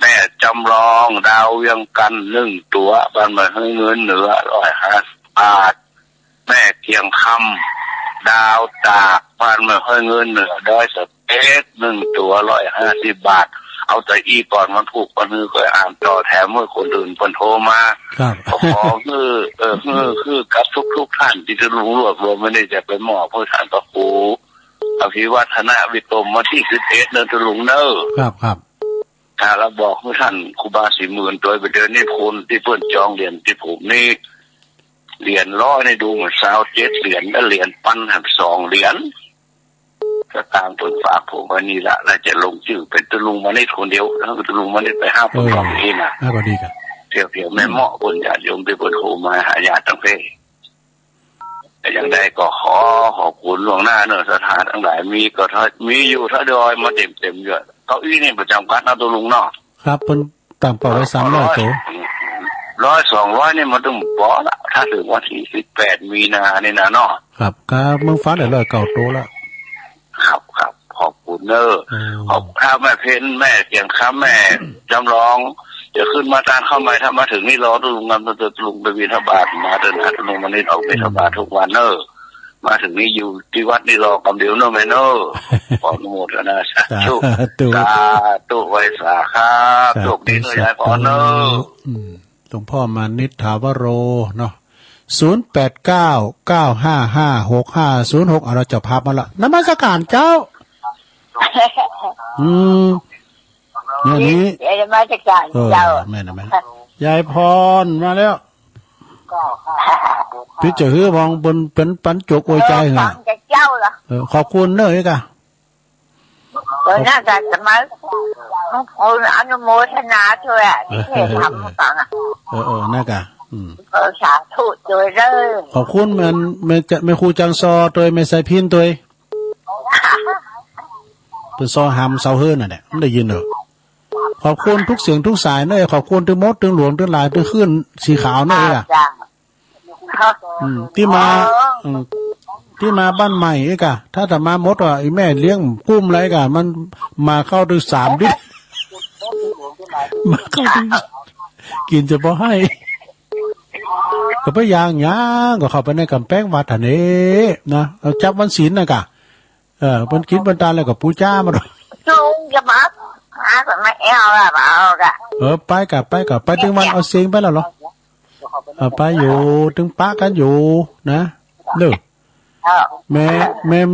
แม่จำลองดาวเวียงกัน1 ตัวบ้านมาให้เงินเหนือ150 บาทแม่เกียงคำดาวตากบ้านมาให้เงินเหนือดอยสะเก็ด1 ตัว150 บาทเอาแต่อีก่อนมันถูกมันก็อ่านต่อแถมเมื่อคนอื่นคนโทรมาขอคือกับทุกท่านที่จะรู้รวบรวมไม่ได้จะเป็นหมอเพื่อฐานตะปูอภิวัฒนาวิกรมมาที่11เดินทะลุงเนอร์ครับถ้าเราบอกให้ท่านครูบา40,000ตัวไปเดินนี่คนที่เพื่อนจองเหรียญที่ผมนี่เหรียญ100ในดูเหมือน27 เหรียญและเหรียญปั้น2 เหรียญก็ตามตัวฝากผมวันนี้ละเราจะลงชื่อเป็นตะลุงมานิดคนเดียวแล้วก็ตะลุงมานิดไป5 คนรอบนี้นะก็ดีกันเที่ยวแม่เหมาะคนญาติโยมไปบนโคมาหาญาติทั้งเพศแต่อย่างใดก็ขอบคุณล่วงหน้าเนอะสถานทั้งหลายมีอยู่ถ้าดอยมาเต็มเยอะเก้าอี้นี่ประจำการนะตะลุงเนาะครับเพิ่นต่างเป่าไว้300 ตัว100-200นี่มันต้องพอละถ้าถึงวันที่18 มีนาเนี่ยนะเนาะครับก็เมืองฟ้าได้109 ตัวแล้วครับขอบคุณเนอะขอบถ้าแม่เพ็ญแม่เกียงคำแม่จำลองจะขึ้นมาตามเข้ามาถ้ามาถึงนี่รอตะลุงงำตะลุงไปบิณฑบาตมาเดินหาตะลุงมานี่ออกบิณฑบาตทุกวันเนอะมาถึงนี่อยู่ที่วัดนี่รอกำเดียวเนอะแม่เนอะขออนุโมทนาสาธุไว้สาครับโชคดีเนอะยายพรเนอะหลวงพ่อมานิษฐาวโรเนาะ0899555656เราจะพามาละนมัสการเจ้าเนี่ยนี้นมัสการเจ้าแม่ยายพรมาแล้วพี่จะฮื้อมองบนเป็นปันจุกอวยใจเหรอเจ้าเหรอขอบคุณเนอะกะโดยน่าจะสมัยอนุโมทนาด้วยอ่ะที่ทำฟังอ่ะน่ากะสาธุโดยเริ่มขอบคุณมันไม่ครูจังซอโดยไม่ใส่พินตัวเป็นซอหำเสาเฮิร์นน่ะเนี่ยไม่ได้ยินเหรอขอบคุณทุกเสียงทุกสายเนอะขอบคุณถึงมดถึงหลวงถึงลายถึงขึ้นสีขาวเนอะอ่ะที่มาบ้านใหม่เอกะถ้าแต่มามดอ่ะไอ้แม่เลี้ยงกุ้มไรกะมันมาเข้าถึง3 ดิมาเข้าถึงกินจะพอให้ก็ไปย่างก็เข้าไปในกำแพงวัดท่านนะจับวันศีลน่ะกะเป็นกินบรรดาแล้วก็ปูจ้ามาจุงจะมาแบบไม่เอาละเปล่ากะไปกับไปถึงวันเอาเสียงไปแล้วเหรอไปอยู่ถึงปะกันอยู่นะเลิกแ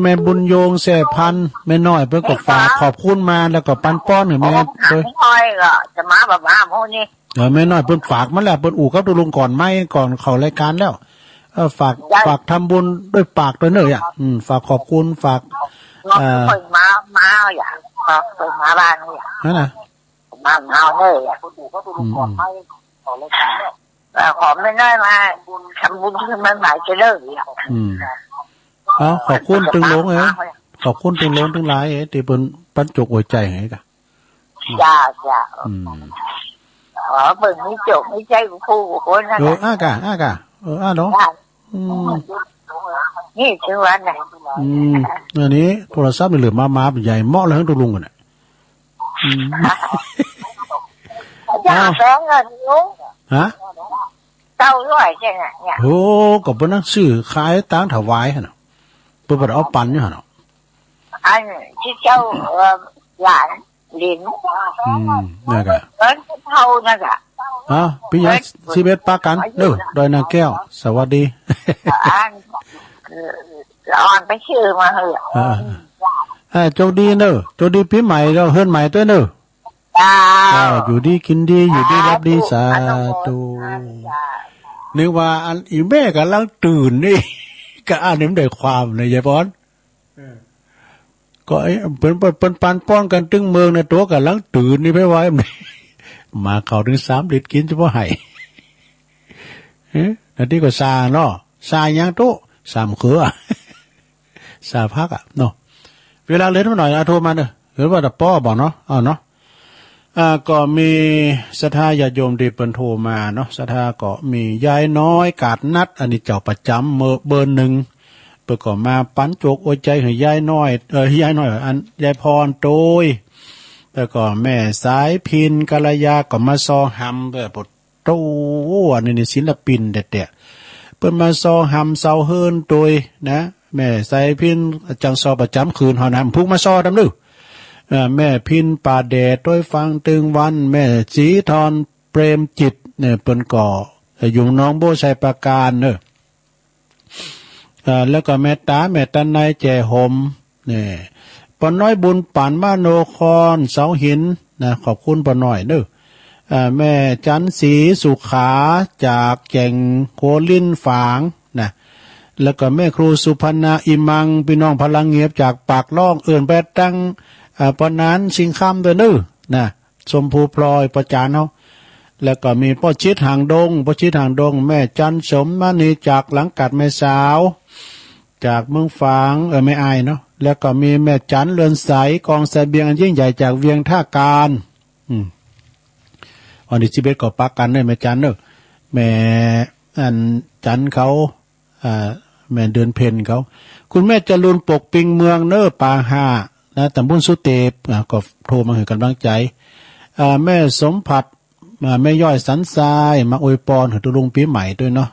ม่บุญโยงแสพันแม่น้อยเพิ่นก็ฝากขอบคุณมาแล้วก็ปันป้อนให้แม่เพิ่นน้อยก็จะมาแบบว่าพวกนี้แม่น้อยเพิ่นฝากมาแล้วเพิ่นอู่กับตุลุงก่อนไม่ก่อนเข้ารายการแล้วฝากทำบุญด้วยปากด้วยเนยฝากขอบคุณฝากเพิ่นมาอย่างเพิ่นมาบ้านนี่นั่นน่ะมาเอาเนยขอไม่น้อยมาทำบุญที่มันหมายจะเลิกขอบคุณตึงลงขอบคุณตึงลงตึงหลายที่เป็นปันจุกหัวใจไงกะจ้าเปิดไม่จบไม่ใจกูคู่คนนั่นอ้ากะเนาะนี่ชื่อวันไหนอันนี้โทรศัพท์เหลือมาใหญ่เหมาะเลยทั้งตัวลุงกันเนี่ยจ้าแฟนเงินลุงฮะ900ใช่ไหมเนี่ยโอ้ก็เป็นนักซื้อขายต่างถวายฮะเนาะเปิดเอาปันอยู่ฮะเนาะอันที่เจ้าหลานลิ้นนี่กะเงินเท่านั่นกะ พี่ยักษ์11ปากันเด้อดอยนางแก้วสวัสดี อ่านอ่อนไปชื่อมาเหอะ โชคดีเนอะโชคดีปีใหม่เราเฮือนใหม่ด้วยเนอะ จ้า อยู่ดีกินดีอยู่ดีรับดีสาธุนึกว่าอันอีแม่กำลังตื่นนี่ ก็อ่านนี่มันได้ความเลยยายพรก็เป็นปันป้อนกันตึงเมืองในตัวกำลังตื่นนี่ไม่ไหวมันมาเข้าถึง3 ลิตรกินเฉพาะไห้นั่นที่ก็ซาเนาะซายังโต3 เขือซาพักอ่ะเนาะเวลาเล่นมาหน่อยโทรมาเนอะหรือว่าตะป้อบอกเนาะเนาะก็มีศรัทธาญาติโยมที่เปิ้นโทรมาเนาะศรัทธาก็มียายน้อยกาดนัดอันนี้เจ้าประจำเบอร์1เปิ้นก็มาปั้นโจกอวยใจให้ยายน้อยยายน้อยอันยายพรโตยแล้วก็แม่สายพินกัลยาก็มาซอหำแบบโตอันนี้ศิลปินเด็ดๆเปิ้นมาซอหำเซาเฮินโตยนะแม่สายพินจังซอประจำคืนเฮานํพุกมาซอดำนึแม่พินป่าแดดต้วยฟังตึงวันแม่สีทรเปรมจิตเนี่ยเปิ้นก่ออยู่น้องโบชัยประการเนอะแล้วก็แม่ตาแม่ตันนายแจหมเนี่ยปน้อยบุญป่านมาโนครเสาหินนะขอบคุณปน้อยเนอะแม่จันศรีสุขาจากแก่งโคลินฝางนะแล้วก็แม่ครูสุพรรณาอิมังพี่น้องพลังเงียบจากปากล่องเอิ่นแปดตั้งปนั้นสิงคำด้วยนึนะชมพูพลอยประจานเนาะแล้วก็มีพ่อชิดหางดงแม่จันสมมานีจากหลังกัดแม่สาวจากเมืองฝางไม่อายเนาะแล้วก็มีแม่จันเรือนใสกองเสบียงอันยิ่งใหญ่จากเวียงท่าการวันที่11ก็ปักกันด้วยแม่จันเนอะแม่อันจันเขาแม่เดือนเพ็ญเขาคุณแม่จรูนปกปิงเมืองเนอปางห้านะตำบลสุเตปก็โทรมาให้กำลังใจแม่สมผัดแม่ย่อยสันทรายมาอวยพรให้ตุลุงปีใหม่ด้วยเนาะ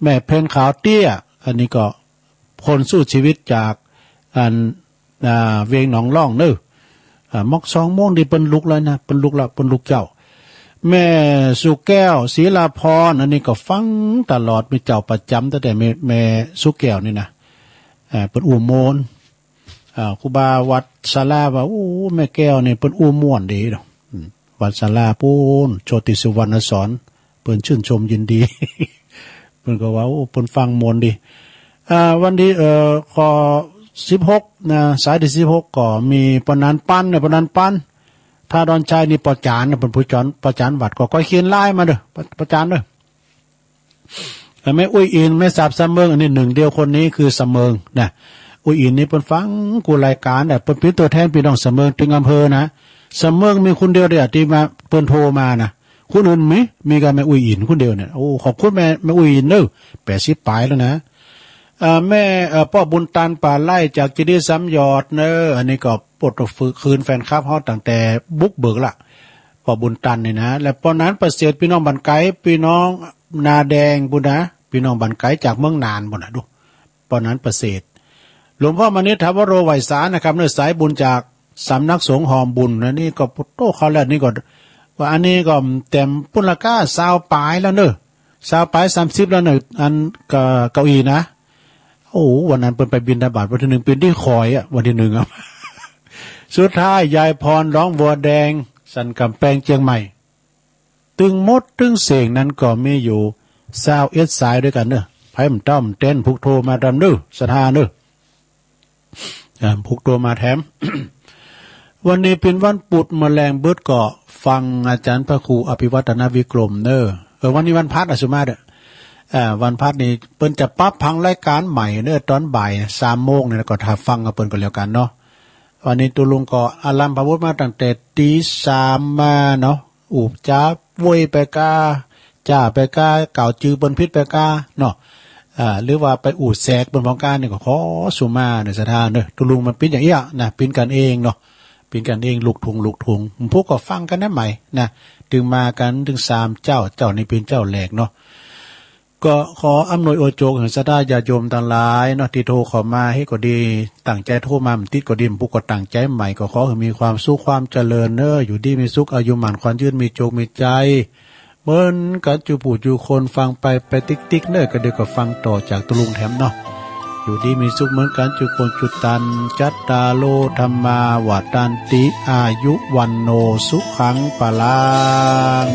แม่เพนขาวเตี้ยอันนี้ก็คนสู้ชีวิตจากอันเวียงหนองล่องเนอะมอก2 โมงดีเปิ้นลุกแล้วนะเปิ้นลุกแล้วเปิ้นลุกเจ้าแม่สุแก้วศรีลาพรอันนี้ก็ฟังตลอดมีเจ้าประจำตั้งแต่แม่สุแก้วนี่นะเป็นอู่โมนครูบาวัดศาลาว่าโอ้แม่แก้วนี่เป็นอู่ม่วนดีเนาะวัดศาลาปูนโชติสุวรรณสอนเปิ้นชื่นชมยินดี เปิ้นก็ว่าโอ้เปิ้นฟังมวนดีวันที่ขอ16นะสายที่16ก็มีปนันปั้นเนี่ยปนันปั้นถ้าดอนชายนี่ปอจานเป็นผู้จอนปอจานวัดก็เขียนไล่มาเด้อปอจานเด้อแม่อุ้ยอินแม่สาบสะเมิงอันนี้1 เดียวคนนี้คือสะเมิงนะอุ้ยอินนี่เพิ่นฟังกูรายการเพิ่นเป็นตัวแทนพี่น้องสะเมิงถึงอำเภอนะสะเมิงมีคนเดียวเด้อที่มาเพิ่นโทรมานะคนอื่นมีกันแม่อุ้ยอินคนเดียวเนี่ยโอ้ขอบคุณแม่อุ้ยอินเด้อ80ปลายแล้วนะแม่พ่อบุญตันป่าไล่จากจิดีซ้ำยอดเนอะอันนี้ก็ปลดคืนแฟนคลับฮอดตั้งแต่บุกเบิกละพ่อบุญตันนี่นะและปอนั้นประเสริฐพี่น้องบันไกพี่น้องนาแดงบุญนะพี่น้องบันไกจากเมืองนานบุญนะดูปอนั้นประเสริฐหลวงพ่อมณิษฐวโรไวสานะครับเนื้อสายบุญจากสำนักสงฆ์หอมบุญนะนี่ก็ปุตโตเขาแล้วนี่ก็ว่าอันนี้ก็เต็มปุณก้า20 ปลายแล้วเนอะ20 ปลาย30แล้วเนอะอันเก้าอี้นะโอ้วันนั้นเปิดไปบิณฑบาตวันที่1เป็นที่คอยวันที่1สุดท้ายยายพรร้องวัวแดงสันกำแพงเชียงใหม่ตึงมดตึงเสียงนั้นก็มีอยู่21 สายด้วยกันเนอะไพ่มันต้อมเต้นพุกโทรมาดำเนอะสถานเนอะพุกโทรมาแถม วันนี้เป็นวันปุดแมลงเบิดเกาะฟังอาจารย์พระครูอภิวัตนวิกรมเนอะวันนี้วันพัดอสุมาเด้อวันพัดนี้เปิ้นจะปรับพังรายการใหม่เนอะตอนบ่าย3 โมงเนี่ยก็ถ้าฟังกับเปิ้นก็แล้วกันเนาะวันนี้ตุลุงก็อารัมพวุฒิมาตั้งแต่ตี3มาเนาะอูบจ้าวยไปกาจ้าไปกาเก่าจือเปิ้นพิษไปกาเนาะหรือว่าไปอูดแสกบนของการนี่ก็ขอสุมาในสถานเนอะตุลุงมันเป็นอย่างนี้นะเป็นกันเองเนาะเป็นกันเองลูกทุงพวกก็ฟังกันได้ใหม่นะถึงมากันถึง3 เจ้านี่เป็นเจ้าแหลกเนาะก็ขออำนวยโอโจกแห่งสดาญาโยมทั้งหลายเนาะที่โทรเข้ามาให้ก็ดีตั้งใจโทรมาติดก็ดีผู้ก็ตั้งใจใหม่ก็ขอให้มีความสุขความเจริญเนอะอยู่ดีมีสุขอายุหมั่นขวัญยืนมีโจกมีใจบ เหมือนกันจูปู่จูคนฟังไปติ๊กๆเนอก็เดี๋ยวก็ฟังต่อจากตุลุงแถมเนาะอยู่ดีมีสุขเหมือนกันจุคนจุตันจัตตาโลธรรมาวาตันติอายุวันโนสุขังปะลัง